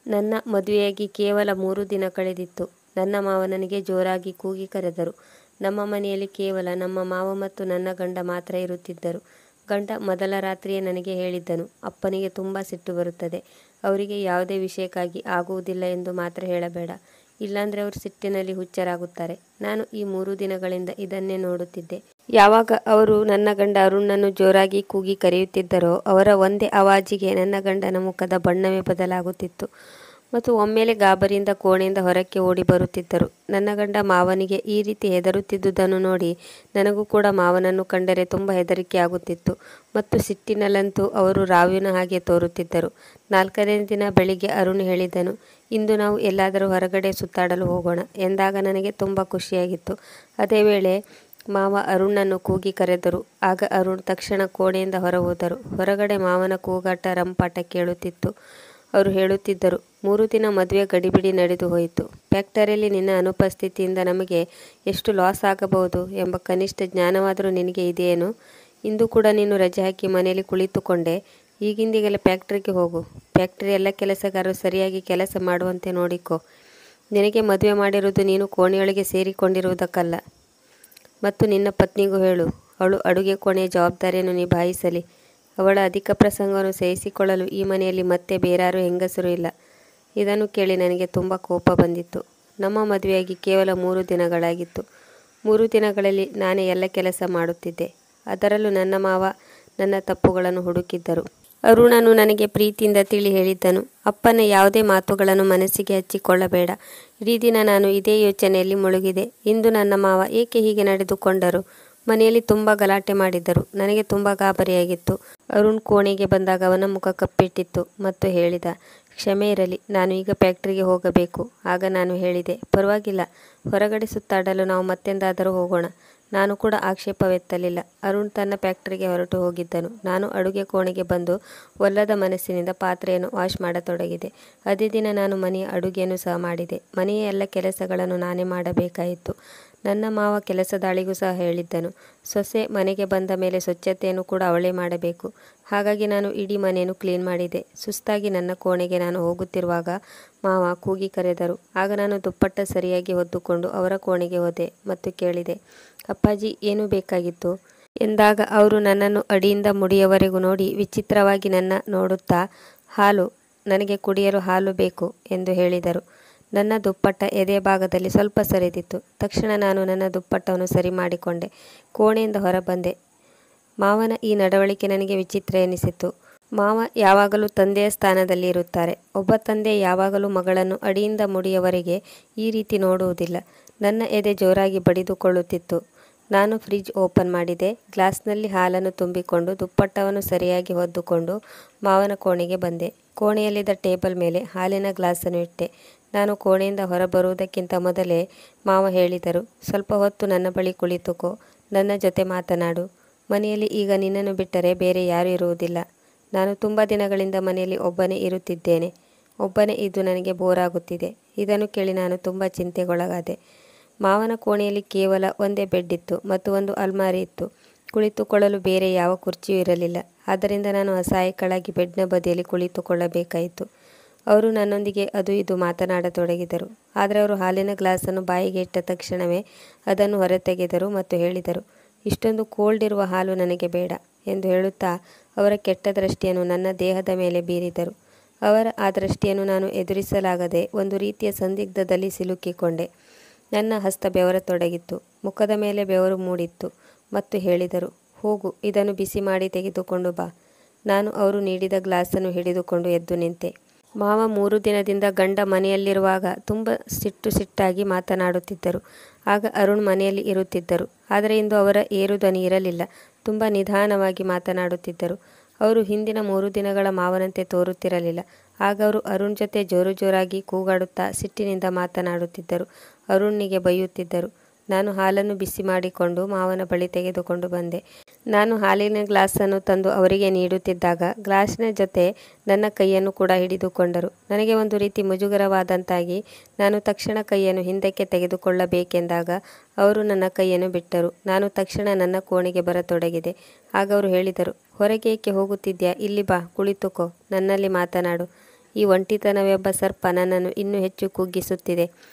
ನನ್ನ ಮದುವೆಯಾಗಿ ಕೇವಲ 3 ದಿನ ಕಳೆದಿತ್ತು. ನನ್ನ ಮಾವ ನನಗೆ ಜೋರಾಗಿ ಕೂಗಿ ಕರೆದರು. ನಮ್ಮ ಮನೆಯಲ್ಲಿ ಕೇವಲ ನಮ್ಮ ಮಾವ ಮತ್ತು ನನ್ನ ಗಂಡ ಮಾತ್ರ ಇರುತ್ತಿದ್ದರು. ಗಂಡ ಮೊದಲ ರಾತ್ರಿಯೇ ನನಗೆ ಹೇಳಿದ್ದನು, ಅಪ್ಪನಿಗೆ ತುಂಬ ಸಿಟ್ಟು ಬರುತ್ತದೆ. ಅವರಿಗೆ ಯಾವುದೇ ವಿಷಯಕ್ಕಾಗಿ ಆಗುವುದಿಲ್ಲ ಎಂದು ಮಾತ್ರ ಹೇಳಬೇಡ, ಇಲ್ಲಾಂದ್ರೆ ಅವರು ಸಿಟ್ಟಿನಲ್ಲಿ ಹುಚ್ಚರಾಗುತ್ತಾರೆ. ನಾನು ಈ 3 ದಿನಗಳಿಂದ ಇದನ್ನೇ ನೋಡುತ್ತಿದ್ದೆ. ಯಾವಾಗ ಅವರು ನನ್ನ ಗಂಡ ಅರುಣನನ್ನು ಜೋರಾಗಿ ಕೂಗಿ ಕರೆಯುತ್ತಿದ್ದರೋ ಅವರ ಒಂದೇ ಆವಾಜಿಗೆ ನನ್ನ ಗಂಡನ ಮುಖದ ಬಣ್ಣವೇ ಬದಲಾಗುತ್ತಿತ್ತು ಮತ್ತು ಒಮ್ಮೆಲೆ ಗಾಬರಿಯಿಂದ ಕೋಣೆಯಿಂದ ಹೊರಕ್ಕೆ ಓಡಿ ಬರುತ್ತಿದ್ದರು. ನನ್ನ ಗಂಡ ಮಾವನಿಗೆ ಈ ರೀತಿ ಹೆದರುತ್ತಿದ್ದುದನ್ನು ನೋಡಿ ನನಗೂ ಕೂಡ ಮಾವನನ್ನು ಕಂಡರೆ ತುಂಬ ಹೆದರಿಕೆ ಆಗುತ್ತಿತ್ತು ಮತ್ತು ಸಿಟ್ಟಿನಲ್ಲಂತೂ ಅವರು ರಾವಿನ ಹಾಗೆ ತೋರುತ್ತಿದ್ದರು. 4ನೇ ದಿನ ಬೆಳಿಗ್ಗೆ ಅರುಣ್ ಹೇಳಿದನು, ಇಂದು ನಾವು ಎಲ್ಲಾದರೂ ಹೊರಗಡೆ ಸುತ್ತಾಡಲು ಹೋಗೋಣ ಎಂದಾಗ ನನಗೆ ತುಂಬ ಖುಷಿಯಾಗಿತ್ತು. ಅದೇ ವೇಳೆ ಮಾವ ಅರುಣನನ್ನು ಕೂಗಿ ಕರೆದರು. ಆಗ ಅರುಣ್ ತಕ್ಷಣ ಕೋಣೆಯಿಂದ ಹೊರಹೋದರು. ಹೊರಗಡೆ ಮಾವನ ಕೂಗಾಟ ರಂಪಾಟ ಕೇಳುತ್ತಿತ್ತು. ಅವರು ಹೇಳುತ್ತಿದ್ದರು, 3 ದಿನ ಮದುವೆ ಗಡಿಬಿಡಿ ನಡೆದು ಹೋಯಿತು. ಫ್ಯಾಕ್ಟರಿಯಲ್ಲಿ ನಿನ್ನ ಅನುಪಸ್ಥಿತಿಯಿಂದ ನಮಗೆ ಎಷ್ಟು ಲಾಸ್ ಆಗಬಹುದು ಎಂಬ ಕನಿಷ್ಠ ಜ್ಞಾನವಾದರೂ ನಿನಗೆ ಇದೆಯೇನು? ಇಂದು ಕೂಡ ನೀನು ರಜೆ ಹಾಕಿ ಮನೆಯಲ್ಲಿ ಕುಳಿತುಕೊಂಡೆ. ಈಗಿಂದೀಗಲೇ ಫ್ಯಾಕ್ಟರಿಗೆ ಹೋಗು. ಫ್ಯಾಕ್ಟರಿ ಎಲ್ಲ ಕೆಲಸಗಾರರು ಸರಿಯಾಗಿ ಕೆಲಸ ಮಾಡುವಂತೆ ನೋಡಿಕೊ. ನಿನಗೆ ಮದುವೆ ಮಾಡಿರುವುದು ನೀನು ಕೋಣೆಯೊಳಗೆ ಸೇರಿಕೊಂಡಿರುವುದಕ್ಕಲ್ಲ. ಮತ್ತು ನಿನ್ನ ಪತ್ನಿಗೂ ಹೇಳು, ಅವಳು ಅಡುಗೆ ಕೋಣೆಯ ಜವಾಬ್ದಾರಿಯನ್ನು ನಿಭಾಯಿಸಲಿ. ಅವಳ ಅಧಿಕ ಪ್ರಸಂಗವನ್ನು ಸಹಿಸಿಕೊಳ್ಳಲು ಈ ಮನೆಯಲ್ಲಿ ಮತ್ತೆ ಬೇರಾರು ಹೆಂಗಸರು ಇಲ್ಲ. ಇದನ್ನು ಕೇಳಿ ನನಗೆ ತುಂಬ ಕೋಪ ಬಂದಿತ್ತು. ನಮ್ಮ ಮದುವೆಯಾಗಿ ಕೇವಲ 3 ದಿನಗಳಾಗಿತ್ತು. 3 ದಿನಗಳಲ್ಲಿ ನಾನೇ ಎಲ್ಲ ಕೆಲಸ ಮಾಡುತ್ತಿದ್ದೆ. ಅದರಲ್ಲೂ ನನ್ನ ಮಾವ ನನ್ನ ತಪ್ಪುಗಳನ್ನು ಹುಡುಕಿದ್ದರು. ಅರುಣನು ನನಗೆ ಪ್ರೀತಿಯಿಂದ ತಿಳಿ ಹೇಳಿದ್ದನು, ಅಪ್ಪನ ಯಾವುದೇ ಮಾತುಗಳನ್ನು ಮನಸ್ಸಿಗೆ ಹಚ್ಚಿಕೊಳ್ಳಬೇಡ. ಇಡೀ ದಿನ ನಾನು ಇದೇ ಯೋಚನೆಯಲ್ಲಿ ಮುಳುಗಿದೆ. ಇಂದು ನನ್ನ ಮಾವ ಏಕೆ ಹೀಗೆ ನಡೆದುಕೊಂಡರು? ಮನೆಯಲ್ಲಿ ತುಂಬ ಗಲಾಟೆ ಮಾಡಿದ್ದರು. ನನಗೆ ತುಂಬ ಗಾಬರಿಯಾಗಿತ್ತು. ಅರುಣ್ ಕೋಣೆಗೆ ಬಂದಾಗ ಅವನ ಮುಖ ಕಪ್ಪಿಟ್ಟಿತ್ತು ಮತ್ತು ಹೇಳಿದ, ಕ್ಷಮೆ ಇರಲಿ, ನಾನು ಈಗ ಫ್ಯಾಕ್ಟರಿಗೆ ಹೋಗಬೇಕು. ಆಗ ನಾನು ಹೇಳಿದೆ, ಪರವಾಗಿಲ್ಲ, ಹೊರಗಡೆ ಸುತ್ತಾಡಲು ನಾವು ಮತ್ತೆಂದಾದರೂ ಹೋಗೋಣ. ನಾನು ಕೂಡ ಆಕ್ಷೇಪವೆತ್ತಲಿಲ್ಲ. ಅರುಣ್ ತನ್ನ ಫ್ಯಾಕ್ಟರಿಗೆ ಹೊರಟು ಹೋಗಿದ್ದನು. ನಾನು ಅಡುಗೆ ಕೋಣೆಗೆ ಬಂದು ಒಲ್ಲದ ಮನಸ್ಸಿನಿಂದ ಪಾತ್ರೆಯನ್ನು ವಾಶ್ ಮಾಡತೊಡಗಿದೆ. ಅದೇ ದಿನ ನಾನು ಮನೆಯ ಅಡುಗೆಯನ್ನು ಸಹ ಮಾಡಿದೆ. ಮನೆಯ ಎಲ್ಲ ಕೆಲಸಗಳನ್ನು ನಾನೇ ಮಾಡಬೇಕಾಯಿತು. ನನ್ನ ಮಾವ ಕೆಲಸದಾಳಿಗೂ ಸಹ ಹೇಳಿದ್ದನು, ಸೊಸೆ ಮನೆಗೆ ಬಂದ ಮೇಲೆ ಸ್ವಚ್ಛತೆಯನ್ನು ಕೂಡ ಅವಳೇ ಮಾಡಬೇಕು. ಹಾಗಾಗಿ ನಾನು ಇಡೀ ಮನೆಯನ್ನು ಕ್ಲೀನ್ ಮಾಡಿದೆ. ಸುಸ್ತಾಗಿ ನನ್ನ ಕೋಣೆಗೆ ನಾನು ಹೋಗುತ್ತಿರುವಾಗ ಮಾವ ಕೂಗಿ ಕರೆದರು. ಆಗ ನಾನು ದುಪ್ಪಟ್ಟ ಸರಿಯಾಗಿ ಹೊದ್ದುಕೊಂಡು ಅವರ ಕೋಣೆಗೆ ಹೋದೆ ಮತ್ತು ಕೇಳಿದೆ, ಅಪ್ಪಾಜಿ ಏನು ಬೇಕಾಗಿತ್ತು ಎಂದಾಗ ಅವರು ನನ್ನನ್ನು ಅಡಿಯಿಂದ ಮುಡಿಯವರೆಗೂ ನೋಡಿ ವಿಚಿತ್ರವಾಗಿ ನನ್ನ ನೋಡುತ್ತಾ, ಹಾಲು, ನನಗೆ ಕುಡಿಯಲು ಹಾಲು ಬೇಕು ಎಂದು ಹೇಳಿದರು. ನನ್ನ ದುಪ್ಪಟ್ಟ ಎದೆಯ ಭಾಗದಲ್ಲಿ ಸ್ವಲ್ಪ ಸರಿದಿತ್ತು. ತಕ್ಷಣ ನಾನು ನನ್ನ ದುಪ್ಪಟ್ಟವನ್ನು ಸರಿ ಮಾಡಿಕೊಂಡೆ. ಕೋಣೆಯಿಂದ ಹೊರಬಂದೆ. ಮಾವನ ಈ ನಡವಳಿಕೆ ನನಗೆ ವಿಚಿತ್ರ ಎನಿಸಿತು. ಮಾವ ಯಾವಾಗಲೂ ತಂದೆಯ ಸ್ಥಾನದಲ್ಲಿ ಇರುತ್ತಾರೆ. ಒಬ್ಬ ತಂದೆ ಯಾವಾಗಲೂ ಮಗಳನ್ನು ಅಡಿಯಿಂದ ಮುಡಿಯವರೆಗೆ ಈ ರೀತಿ ನೋಡುವುದಿಲ್ಲ. ನನ್ನ ಎದೆ ಜೋರಾಗಿ ಬಡಿದುಕೊಳ್ಳುತ್ತಿತ್ತು. ನಾನು ಫ್ರಿಡ್ಜ್ ಓಪನ್ ಮಾಡಿದೆ. ಗ್ಲಾಸ್ನಲ್ಲಿ ಹಾಲನ್ನು ತುಂಬಿಕೊಂಡು ದುಪ್ಪಟ್ಟವನ್ನು ಸರಿಯಾಗಿ ಹೊದ್ದುಕೊಂಡು ಮಾವನ ಕೋಣೆಗೆ ಬಂದೆ. ಕೋಣೆಯಲ್ಲಿದ್ದ ಟೇಬಲ್ ಮೇಲೆ ಹಾಲಿನ ಗ್ಲಾಸನ್ನು ಇಟ್ಟೆ. ನಾನು ಕೋಣೆಯಿಂದ ಹೊರಬರುವುದಕ್ಕಿಂತ ಮೊದಲೇ ಮಾವ ಹೇಳಿದರು, ಸ್ವಲ್ಪ ಹೊತ್ತು ನನ್ನ ಬಳಿ ಕುಳಿತುಕೋ, ನನ್ನ ಜೊತೆ ಮಾತನಾಡು. ಮನೆಯಲ್ಲಿ ಈಗ ನಿನ್ನನ್ನು ಬಿಟ್ಟರೆ ಬೇರೆ ಯಾರೂ ಇರುವುದಿಲ್ಲ. ನಾನು ತುಂಬ ದಿನಗಳಿಂದ ಮನೆಯಲ್ಲಿ ಒಬ್ಬನೇ ಇರುತ್ತಿದ್ದೇನೆ. ಒಬ್ಬನೇ ಇದ್ದು ನನಗೆ ಬೋರ್ ಆಗುತ್ತಿದೆ. ಇದನ್ನು ಕೇಳಿ ನಾನು ತುಂಬ ಚಿಂತೆಗೊಳಗಾದೆ. ಮಾವನ ಕೋಣೆಯಲ್ಲಿ ಕೇವಲ ಒಂದೇ ಬೆಡ್ ಇತ್ತು ಮತ್ತು ಒಂದು ಅಲ್ಮಾರಿ ಇತ್ತು. ಕುಳಿತುಕೊಳ್ಳಲು ಬೇರೆ ಯಾವ ಕುರ್ಚಿಯೂ ಇರಲಿಲ್ಲ. ಆದ್ದರಿಂದ ನಾನು ಅಸಹಾಯಕಳಾಗಿ ಬೆಡ್ನ ಬದಿಯಲ್ಲಿ ಕುಳಿತುಕೊಳ್ಳಬೇಕಾಯಿತು. ಅವರು ನನ್ನೊಂದಿಗೆ ಅದು ಇದು ಮಾತನಾಡತೊಡಗಿದರು. ಆದರೆ ಅವರು ಹಾಲಿನ ಗ್ಲಾಸನ್ನು ಬಾಯಿಗೆ ಇಟ್ಟ ತಕ್ಷಣವೇ ಅದನ್ನು ಹೊರತೆಗೆದರು ಮತ್ತು ಹೇಳಿದರು, ಇಷ್ಟೊಂದು ಕೋಲ್ಡ್ ಇರುವ ಹಾಲು ನನಗೆ ಬೇಡ ಎಂದು ಹೇಳುತ್ತಾ ಅವರ ಕೆಟ್ಟ ದೃಷ್ಟಿಯನ್ನು ನನ್ನ ದೇಹದ ಮೇಲೆ ಬೀರಿದರು. ಅವರ ಆ ದೃಷ್ಟಿಯನ್ನು ನಾನು ಎದುರಿಸಲಾಗದೆ ಒಂದು ರೀತಿಯ ಸಂದಿಗ್ಧದಲ್ಲಿ ಸಿಲುಕಿಕೊಂಡೆ. ನನ್ನ ಹಸ್ತ ಬೆವರತೊಡಗಿತ್ತು. ಮುಖದ ಮೇಲೆ ಬೆವರು ಮೂಡಿತ್ತು ಮತ್ತು ಹೇಳಿದರು, ಹೋಗು, ಇದನ್ನು ಬಿಸಿ ಮಾಡಿ ತೆಗೆದುಕೊಂಡು ಬಾ. ನಾನು ಅವರು ನೀಡಿದ ಗ್ಲಾಸನ್ನು ಹಿಡಿದುಕೊಂಡು ಎದ್ದು ನಿಂತೆ. ಮಾವ 3 ದಿನದಿಂದ ಗಂಡ ಮನೆಯಲ್ಲಿರುವಾಗ ತುಂಬ ಸಿಟ್ಟಾಗಿ ಮಾತನಾಡುತ್ತಿದ್ದರು. ಆಗ ಅರುಣ್ ಮನೆಯಲ್ಲಿ ಇರುತ್ತಿದ್ದರು. ಆದರೆ ಇಂದು ಅವರ ಏರು ಧ್ವನಿ ಇರಲಿಲ್ಲ. ತುಂಬ ನಿಧಾನವಾಗಿ ಮಾತನಾಡುತ್ತಿದ್ದರು. ಅವರು ಹಿಂದಿನ 3 ದಿನಗಳ ಮಾವನಂತೆ ತೋರುತ್ತಿರಲಿಲ್ಲ. ಆಗ ಅವರು ಅರುಣ್ ಜೊತೆ ಜೋರಾಗಿ ಕೂಗಾಡುತ್ತಾ ಸಿಟ್ಟಿನಿಂದ ಮಾತನಾಡುತ್ತಿದ್ದರು. ಅರುಣ್ನಿಗೆ ಬೈಯುತ್ತಿದ್ದರು. ನಾನು ಹಾಲನ್ನು ಬಿಸಿ ಮಾಡಿಕೊಂಡು ಮಾವನ ಬಳಿ ತೆಗೆದುಕೊಂಡು ಬಂದೆ. ನಾನು ಹಾಲಿನ ಗ್ಲಾಸನ್ನು ತಂದು ಅವರಿಗೆ ನೀಡುತ್ತಿದ್ದಾಗ ಗ್ಲಾಸಿನ ಜೊತೆ ನನ್ನ ಕೈಯನ್ನು ಕೂಡ ಹಿಡಿದುಕೊಂಡರು. ನನಗೆ ಒಂದು ರೀತಿ ಮುಜುಗರವಾದಂತಾಗಿ ನಾನು ತಕ್ಷಣ ಕೈಯನ್ನು ಹಿಂದಕ್ಕೆ ತೆಗೆದುಕೊಳ್ಳಬೇಕೆಂದಾಗ ಅವರು ನನ್ನ ಕೈಯನ್ನು ಬಿಟ್ಟರು. ನಾನು ತಕ್ಷಣ ನನ್ನ ಕೋಣೆಗೆ ಬರತೊಡಗಿದೆ. ಆಗ ಅವರು ಹೇಳಿದರು, ಹೊರಗೆ ಏಕೆ ಹೋಗುತ್ತಿದ್ಯಾ? ಇಲ್ಲಿ ಬಾ, ಕುಳಿತುಕೋ, ನನ್ನಲ್ಲಿ ಮಾತನಾಡು. ಈ ಒಂಟಿತನವೆಂಬ ಸರ್ಪ ನನ್ನನ್ನು ಇನ್ನೂ ಹೆಚ್ಚು ಕುಗ್ಗಿಸುತ್ತಿದೆ.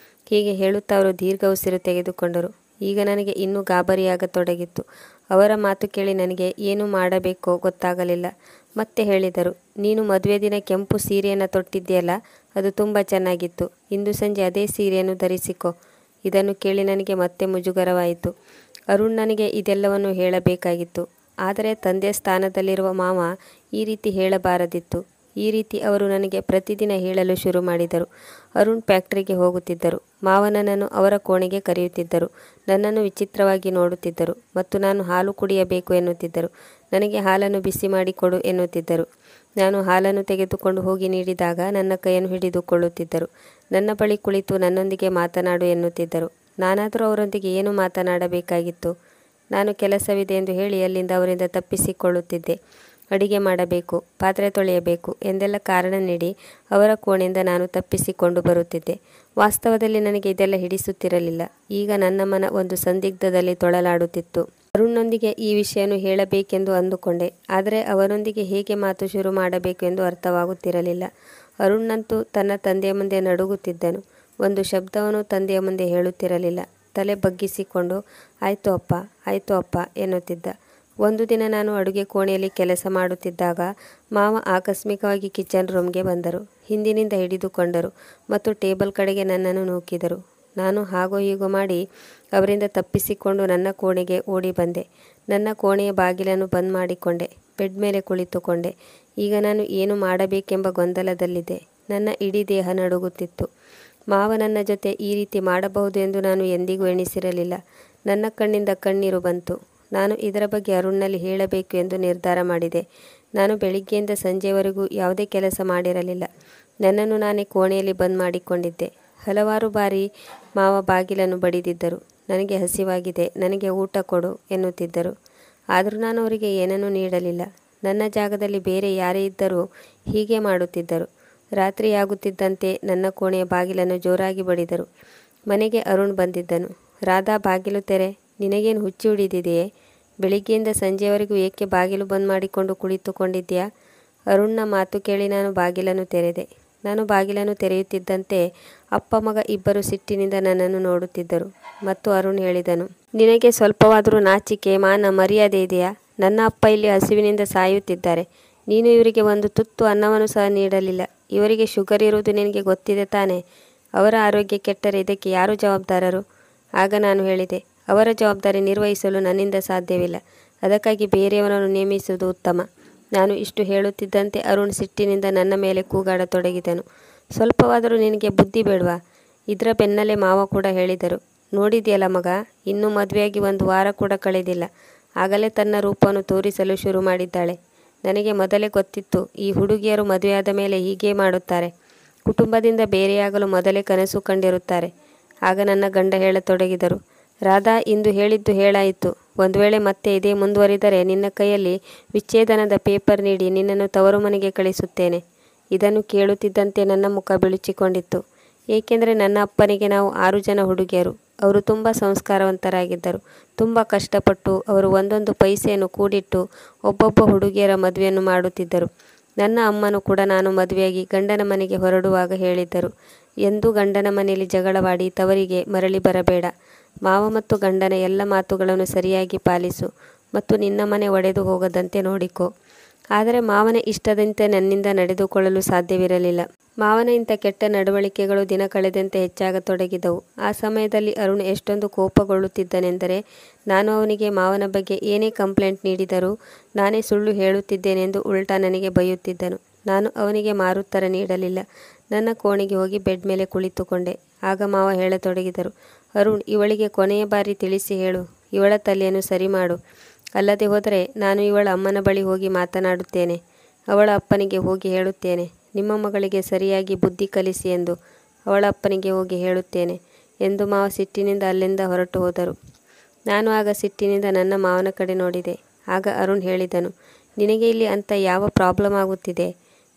ಹೀಗೆ ಹೇಳುತ್ತಾ ಅವರು ದೀರ್ಘ ಉಸಿರು ತೆಗೆದುಕೊಂಡರು. ಈಗ ನನಗೆ ಇನ್ನೂ ಗಾಬರಿಯಾಗತೊಡಗಿತ್ತು. ಅವರ ಮಾತು ಕೇಳಿ ನನಗೆ ಏನು ಮಾಡಬೇಕೋ ಗೊತ್ತಾಗಲಿಲ್ಲ. ಮತ್ತೆ ಹೇಳಿದರು, ನೀನು ಮದುವೆ ದಿನ ಕೆಂಪು ಸೀರೆಯನ್ನು ತೊಟ್ಟಿದ್ದೀಯಲ್ಲ, ಅದು ತುಂಬ ಚೆನ್ನಾಗಿತ್ತು. ಇಂದು ಸಂಜೆ ಅದೇ ಸೀರೆಯನ್ನು ಧರಿಸಿಕೊ. ಇದನ್ನು ಕೇಳಿ ನನಗೆ ಮತ್ತೆ ಮುಜುಗರವಾಯಿತು. ಅರುಣ್ ನನಗೆ ಇದೆಲ್ಲವನ್ನು ಹೇಳಬೇಕಾಗಿತ್ತು. ಆದರೆ ತಂದೆ ಸ್ಥಾನದಲ್ಲಿರುವ ಮಾವ ಈ ರೀತಿ ಹೇಳಬಾರದಿತ್ತು. ಈ ರೀತಿ ಅವರು ನನಗೆ ಪ್ರತಿದಿನ ಹೇಳಲು ಶುರು ಮಾಡಿದರು. ಅರುಣ್ ಫ್ಯಾಕ್ಟರಿಗೆ ಹೋಗುತ್ತಿದ್ದರು. ಮಾವ ನನ್ನನ್ನು ಅವರ ಕೋಣೆಗೆ ಕರೆಯುತ್ತಿದ್ದರು. ನನ್ನನ್ನು ವಿಚಿತ್ರವಾಗಿ ನೋಡುತ್ತಿದ್ದರು ಮತ್ತು ನಾನು ಹಾಲು ಕುಡಿಯಬೇಕು ಎನ್ನುತ್ತಿದ್ದರು. ನನಗೆ ಹಾಲನ್ನು ಬಿಸಿ ಮಾಡಿ ಕೊಡು ಎನ್ನುತ್ತಿದ್ದರು. ನಾನು ಹಾಲನ್ನು ತೆಗೆದುಕೊಂಡು ಹೋಗಿ ನೀಡಿದಾಗ ನನ್ನ ಕೈಯನ್ನು ಹಿಡಿದುಕೊಳ್ಳುತ್ತಿದ್ದರು. ನನ್ನ ಬಳಿ ಕುಳಿತು ನನ್ನೊಂದಿಗೆ ಮಾತನಾಡು ಎನ್ನುತ್ತಿದ್ದರು. ನಾನಾದರೂ ಅವರೊಂದಿಗೆ ಏನು ಮಾತನಾಡಬೇಕಾಗಿತ್ತು? ನಾನು ಕೆಲಸವಿದೆ ಎಂದು ಹೇಳಿ ಅಲ್ಲಿಂದ ಅವರಿಂದ ತಪ್ಪಿಸಿಕೊಳ್ಳುತ್ತಿದ್ದೆ. ಅಡಿಗೆ ಮಾಡಬೇಕು, ಪಾತ್ರೆ ತೊಳೆಯಬೇಕು ಎಂದೆಲ್ಲ ಕಾರಣ ನೀಡಿ ಅವರ ಕೋಣೆಯಿಂದ ನಾನು ತಪ್ಪಿಸಿಕೊಂಡು ಬರುತ್ತಿದ್ದೆ. ವಾಸ್ತವದಲ್ಲಿ ನನಗೆ ಇದೆಲ್ಲ ಹಿಡಿಸುತ್ತಿರಲಿಲ್ಲ. ಈಗ ನನ್ನ ಮನ ಒಂದು ಸಂದಿಗ್ಧದಲ್ಲಿ ತೊಳಲಾಡುತ್ತಿತ್ತು. ಅರುಣ್ನೊಂದಿಗೆ ಈ ವಿಷಯವನ್ನು ಹೇಳಬೇಕೆಂದು ಅಂದುಕೊಂಡೆ. ಆದರೆ ಅವನೊಂದಿಗೆ ಹೇಗೆ ಮಾತು ಶುರು ಮಾಡಬೇಕು ಎಂದು ಅರ್ಥವಾಗುತ್ತಿರಲಿಲ್ಲ. ಅರುಣ್ಣಂತೂ ತನ್ನ ತಂದೆಯ ಮುಂದೆ ನಡುಗುತ್ತಿದ್ದನು. ಒಂದು ಶಬ್ದವನ್ನು ತಂದೆಯ ಮುಂದೆ ಹೇಳುತ್ತಿರಲಿಲ್ಲ. ತಲೆ ಬಗ್ಗಿಸಿಕೊಂಡು ಆಯಿತು ಅಪ್ಪ, ಆಯಿತು ಅಪ್ಪ ಎನ್ನುತ್ತಿದ್ದ. ಒಂದು ದಿನ ನಾನು ಅಡುಗೆ ಕೋಣೆಯಲ್ಲಿ ಕೆಲಸ ಮಾಡುತ್ತಿದ್ದಾಗ ಮಾವ ಆಕಸ್ಮಿಕವಾಗಿ ಕಿಚನ್ ರೂಮ್ಗೆ ಬಂದರು. ಹಿಂದಿನಿಂದ ಹಿಡಿದುಕೊಂಡರು ಮತ್ತು ಟೇಬಲ್ ಕಡೆಗೆ ನನ್ನನ್ನು ನೂಕಿದರು. ನಾನು ಹಾಗೋ ಹೀಗೋ ಮಾಡಿ ಅವರಿಂದ ತಪ್ಪಿಸಿಕೊಂಡು ನನ್ನ ಕೋಣೆಗೆ ಓಡಿ ಬಂದೆ. ನನ್ನ ಕೋಣೆಯ ಬಾಗಿಲನ್ನು ಬಂದ್ ಮಾಡಿಕೊಂಡೆ. ಬೆಡ್ ಮೇಲೆ ಕುಳಿತುಕೊಂಡೆ. ಈಗ ನಾನು ಏನು ಮಾಡಬೇಕೆಂಬ ಗೊಂದಲದಲ್ಲಿದ್ದೆ. ನನ್ನ ಇಡೀ ದೇಹ ನಡುಗುತ್ತಿತ್ತು. ಮಾವ ನನ್ನ ಜೊತೆ ಈ ರೀತಿ ಮಾಡಬಹುದು ಎಂದು ನಾನು ಎಂದಿಗೂ ಎಣಿಸಿರಲಿಲ್ಲ. ನನ್ನ ಕಣ್ಣಿಂದ ಕಣ್ಣೀರು ಬಂತು. ನಾನು ಇದರ ಬಗ್ಗೆ ಅರುಣ್ನಲ್ಲಿ ಹೇಳಬೇಕು ಎಂದು ನಿರ್ಧಾರ ಮಾಡಿದೆ. ನಾನು ಬೆಳಿಗ್ಗೆಯಿಂದ ಸಂಜೆವರೆಗೂ ಯಾವುದೇ ಕೆಲಸ ಮಾಡಿರಲಿಲ್ಲ. ನನ್ನನ್ನು ನಾನೇ ಕೋಣೆಯಲ್ಲಿ ಬಂದ್ ಮಾಡಿಕೊಂಡಿದ್ದೆ. ಹಲವಾರು ಬಾರಿ ಮಾವ ಬಾಗಿಲನ್ನು ಬಡಿದಿದ್ದರು. ನನಗೆ ಹಸಿವಾಗಿದೆ, ನನಗೆ ಊಟ ಕೊಡು ಎನ್ನುತ್ತಿದ್ದರು. ಆದರೂ ನಾನು ಅವರಿಗೆ ಏನನ್ನೂ ನೀಡಲಿಲ್ಲ. ನನ್ನ ಜಾಗದಲ್ಲಿ ಬೇರೆ ಯಾರೇ ಇದ್ದರೂ ಹೀಗೆ ಮಾಡುತ್ತಿದ್ದರು. ರಾತ್ರಿಯಾಗುತ್ತಿದ್ದಂತೆ ನನ್ನ ಕೋಣೆಯ ಬಾಗಿಲನ್ನು ಜೋರಾಗಿ ಬಡಿದರು. ಮನೆಗೆ ಅರುಣ್ ಬಂದಿದ್ದನು. ರಾಧಾ, ಬಾಗಿಲು ತೆರೆ, ನಿನಗೇನು ಹುಚ್ಚಿ ಹಿಡಿದಿದೆಯೇ? ಬೆಳಿಗ್ಗೆಯಿಂದ ಸಂಜೆವರೆಗೂ ಏಕೆ ಬಾಗಿಲು ಬಂದ್ ಮಾಡಿಕೊಂಡು ಕುಳಿತುಕೊಂಡಿದ್ದೀಯಾ? ಅರುಣ್ನ ಮಾತು ಕೇಳಿ ನಾನು ಬಾಗಿಲನ್ನು ತೆರೆದೆ. ನಾನು ಬಾಗಿಲನ್ನು ತೆರೆಯುತ್ತಿದ್ದಂತೆ ಅಪ್ಪ ಮಗ ಇಬ್ಬರು ಸಿಟ್ಟಿನಿಂದ ನನ್ನನ್ನು ನೋಡುತ್ತಿದ್ದರು. ಮತ್ತು ಅರುಣ್ ಹೇಳಿದನು, ನಿನಗೆ ಸ್ವಲ್ಪವಾದರೂ ನಾಚಿಕೆ, ಮಾನ, ಮರ್ಯಾದೆ ಇದೆಯಾ? ನನ್ನ ಅಪ್ಪ ಇಲ್ಲಿ ಹಸಿವಿನಿಂದ ಸಾಯುತ್ತಿದ್ದಾರೆ. ನೀನು ಇವರಿಗೆ ಒಂದು ತುತ್ತು ಅನ್ನವನ್ನು ಸಹ ನೀಡಲಿಲ್ಲ. ಇವರಿಗೆ ಶುಗರ್ ಇರುವುದು ನಿನಗೆ ಗೊತ್ತಿದೆ ತಾನೇ? ಅವರ ಆರೋಗ್ಯ ಕೆಟ್ಟರೆ ಇದಕ್ಕೆ ಯಾರು ಜವಾಬ್ದಾರರು? ಆಗ ನಾನು ಹೇಳಿದೆ, ಅವರ ಜವಾಬ್ದಾರಿ ನಿರ್ವಹಿಸಲು ನನ್ನಿಂದ ಸಾಧ್ಯವಿಲ್ಲ. ಅದಕ್ಕಾಗಿ ಬೇರೆಯವರನ್ನು ನೇಮಿಸುವುದು ಉತ್ತಮ. ನಾನು ಇಷ್ಟು ಹೇಳುತ್ತಿದ್ದಂತೆ ಅರುಣ್ ಸಿಟ್ಟಿನಿಂದ ನನ್ನ ಮೇಲೆ ಕೂಗಾಡತೊಡಗಿದನು. ಸ್ವಲ್ಪವಾದರೂ ನಿನಗೆ ಬುದ್ಧಿ ಬೇಡವಾ? ಇದರ ಬೆನ್ನಲ್ಲೇ ಮಾವ ಕೂಡ ಹೇಳಿದರು, ನೋಡಿದೆಯಲ್ಲ ಮಗ, ಇನ್ನೂ ಮದುವೆಯಾಗಿ 1 ವಾರ ಕೂಡ ಕಳೆದಿಲ್ಲ. ಆಗಲೇ ತನ್ನ ರೂಪವನ್ನು ತೋರಿಸಲು ಶುರು ಮಾಡಿದ್ದಾಳೆ. ನನಗೆ ಮೊದಲೇ ಗೊತ್ತಿತ್ತು, ಈ ಹುಡುಗಿಯರು ಮದುವೆಯಾದ ಮೇಲೆ ಹೀಗೇ ಮಾಡುತ್ತಾರೆ. ಕುಟುಂಬದಿಂದ ಬೇರೆಯಾಗಲು ಮೊದಲೇ ಕನಸು ಕಂಡಿರುತ್ತಾರೆ. ಆಗ ನನ್ನ ಗಂಡ ಹೇಳತೊಡಗಿದರು, ರಾಧಾ, ಇಂದು ಹೇಳಿದ್ದು ಹೇಳಾಯಿತು. ಒಂದು ವೇಳೆ ಮತ್ತೆ ಇದೇ ಮುಂದುವರಿದರೆ ನಿನ್ನ ಕೈಯಲ್ಲಿ ವಿಚ್ಛೇದನದ ಪೇಪರ್ ನೀಡಿ ನಿನ್ನನ್ನು ತವರು ಮನೆಗೆ ಕಳಿಸುತ್ತೇನೆ. ಇದನ್ನು ಕೇಳುತ್ತಿದ್ದಂತೆ ನನ್ನ ಮುಖ ಬಿಳುಚಿಕೊಂಡಿತ್ತು. ಏಕೆಂದರೆ ನನ್ನ ಅಪ್ಪನಿಗೆ ನಾವು 6 ಜನ ಹುಡುಗಿಯರು. ಅವರು ತುಂಬ ಸಂಸ್ಕಾರವಂತರಾಗಿದ್ದರು. ತುಂಬ ಕಷ್ಟಪಟ್ಟು ಅವರು ಒಂದೊಂದು ಪೈಸೆಯನ್ನು ಕೂಡಿಟ್ಟು ಒಬ್ಬೊಬ್ಬ ಹುಡುಗಿಯರ ಮದುವೆಯನ್ನು ಮಾಡುತ್ತಿದ್ದರು. ನನ್ನ ಅಮ್ಮನೂ ಕೂಡ ನಾನು ಮದುವೆಯಾಗಿ ಗಂಡನ ಮನೆಗೆ ಹೊರಡುವಾಗ ಹೇಳಿದ್ದರು, ಎಂದೂ ಗಂಡನ ಮನೆಯಲ್ಲಿ ಜಗಳವಾಡಿ ತವರಿಗೆ ಮರಳಿ ಬರಬೇಡ. ಮಾವ ಮತ್ತು ಗಂಡನ ಎಲ್ಲ ಮಾತುಗಳನ್ನು ಸರಿಯಾಗಿ ಪಾಲಿಸು ಮತ್ತು ನಿನ್ನ ಮನೆ ಒಡೆದು ಹೋಗದಂತೆ ನೋಡಿಕೊ. ಆದರೆ ಮಾವನ ಇಷ್ಟದಂತೆ ನನ್ನಿಂದ ನಡೆದುಕೊಳ್ಳಲು ಸಾಧ್ಯವಿರಲಿಲ್ಲ. ಮಾವನ ಇಂಥ ಕೆಟ್ಟ ನಡವಳಿಕೆಗಳು ದಿನ ಕಳೆದಂತೆ ಹೆಚ್ಚಾಗತೊಡಗಿದವು. ಆ ಸಮಯದಲ್ಲಿ ಅರುಣ್ ಎಷ್ಟೊಂದು ಕೋಪಗೊಳ್ಳುತ್ತಿದ್ದನೆಂದರೆ, ನಾನು ಅವನಿಗೆ ಮಾವನ ಬಗ್ಗೆ ಏನೇ ಕಂಪ್ಲೇಂಟ್ ನೀಡಿದರೂ ನಾನೇ ಸುಳ್ಳು ಹೇಳುತ್ತಿದ್ದೇನೆಂದು ಉಲ್ಟಾ ನನಗೆ ಬೈಯುತ್ತಿದ್ದನು. ನಾನು ಅವನಿಗೆ ಮಾರುತ್ತರ ನೀಡಲಿಲ್ಲ. ನನ್ನ ಕೋಣೆಗೆ ಹೋಗಿ ಬೆಡ್ ಮೇಲೆ ಕುಳಿತುಕೊಂಡೆ. ಆಗ ಮಾವ ಹೇಳತೊಡಗಿದರು, ಅರುಣ್, ಇವಳಿಗೆ ಕೊನೆಯ ಬಾರಿ ತಿಳಿಸಿ ಹೇಳು, ಇವಳ ತಲೆಯನ್ನು ಸರಿ ಮಾಡು. ಅಲ್ಲದೆ ಹೋದರೆ ನಾನು ಇವಳ ಅಮ್ಮನ ಬಳಿ ಹೋಗಿ ಮಾತನಾಡುತ್ತೇನೆ. ಅವಳ ಅಪ್ಪನಿಗೆ ಹೋಗಿ ಹೇಳುತ್ತೇನೆ, ನಿಮ್ಮ ಮಗಳಿಗೆ ಸರಿಯಾಗಿ ಬುದ್ಧಿ ಕಲಿಸಿ ಎಂದು ಅವಳ ಅಪ್ಪನಿಗೆ ಹೋಗಿ ಹೇಳುತ್ತೇನೆ ಎಂದು ಮಾವ ಸಿಟ್ಟಿನಿಂದ ಅಲ್ಲಿಂದ ಹೊರಟು ಹೋದರು. ನಾನು ಆಗ ಸಿಟ್ಟಿನಿಂದ ನನ್ನ ಮಾವನ ಕಡೆ ನೋಡಿದೆ. ಆಗ ಅರುಣ್ ಹೇಳಿದನು, ನಿನಗೆ ಇಲ್ಲಿ ಅಂತ ಯಾವ ಪ್ರಾಬ್ಲಮ್ ಆಗುತ್ತಿದೆ?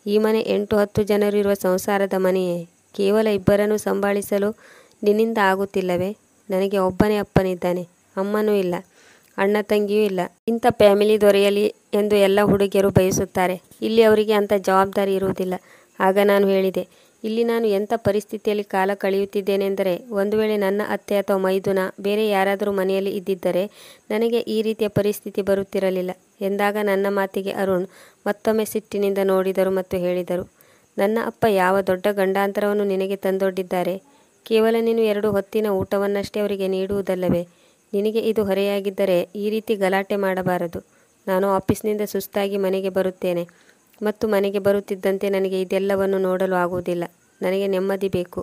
ಈ ಮನೆ 8-10 ಜನರು ಇರುವ ಸಂಸಾರದ ಮನೆಯೇ. ಕೇವಲ ಇಬ್ಬರನ್ನು ಸಂಭಾಳಿಸಲು ನಿನ್ನಿಂದ ಆಗುತ್ತಿಲ್ಲವೇ? ನನಗೆ ಒಬ್ಬನೇ ಅಪ್ಪನಿದ್ದಾನೆ, ಅಮ್ಮನೂ ಇಲ್ಲ, ಅಣ್ಣ ತಂಗಿಯೂ ಇಲ್ಲ. ಇಂಥ ಫ್ಯಾಮಿಲಿ ದೊರೆಯಲಿ ಎಂದು ಎಲ್ಲ ಹುಡುಗಿಯರು ಬಯಸುತ್ತಾರೆ. ಇಲ್ಲಿ ಅವರಿಗೆ ಅಂಥ ಜವಾಬ್ದಾರಿ ಇರುವುದಿಲ್ಲ. ಆಗ ನಾನು ಹೇಳಿದೆ, ಇಲ್ಲಿ ನಾನು ಎಂಥ ಪರಿಸ್ಥಿತಿಯಲ್ಲಿ ಕಾಲ ಕಳೆಯುತ್ತಿದ್ದೇನೆಂದರೆ, ಒಂದು ವೇಳೆ ನನ್ನ ಅತ್ತೆ ಅಥವಾ ಮೈದುನ ಬೇರೆ ಯಾರಾದರೂ ಮನೆಯಲ್ಲಿ ಇದ್ದಿದ್ದರೆ ನನಗೆ ಈ ರೀತಿಯ ಪರಿಸ್ಥಿತಿ ಬರುತ್ತಿರಲಿಲ್ಲ ಎಂದಾಗ ನನ್ನ ಮಾತಿಗೆ ಅರುಣ್ ಮತ್ತೊಮ್ಮೆ ಸಿಟ್ಟಿನಿಂದ ನೋಡಿದರು ಮತ್ತು ಹೇಳಿದರು, ನನ್ನ ಅಪ್ಪ ಯಾವ ದೊಡ್ಡ ಗಂಡಾಂತರವನ್ನು ನಿನಗೆ ತಂದೊಡ್ಡಿದ್ದಾರೆ? ಕೇವಲ ನೀನು 2 ಹೊತ್ತಿನ ಊಟವನ್ನಷ್ಟೇ ಅವರಿಗೆ ನೀಡುವುದಲ್ಲವೇ? ನಿನಗೆ ಇದು ಹೊರೆಯಾಗಿದ್ದರೆ ಈ ರೀತಿ ಗಲಾಟೆ ಮಾಡಬಾರದು. ನಾನು ಆಫೀಸ್ನಿಂದ ಸುಸ್ತಾಗಿ ಮನೆಗೆ ಬರುತ್ತೇನೆ ಮತ್ತು ಮನೆಗೆ ಬರುತ್ತಿದ್ದಂತೆ ನನಗೆ ಇದೆಲ್ಲವನ್ನು ನೋಡಲು ಆಗುವುದಿಲ್ಲ. ನನಗೆ ನೆಮ್ಮದಿ ಬೇಕು.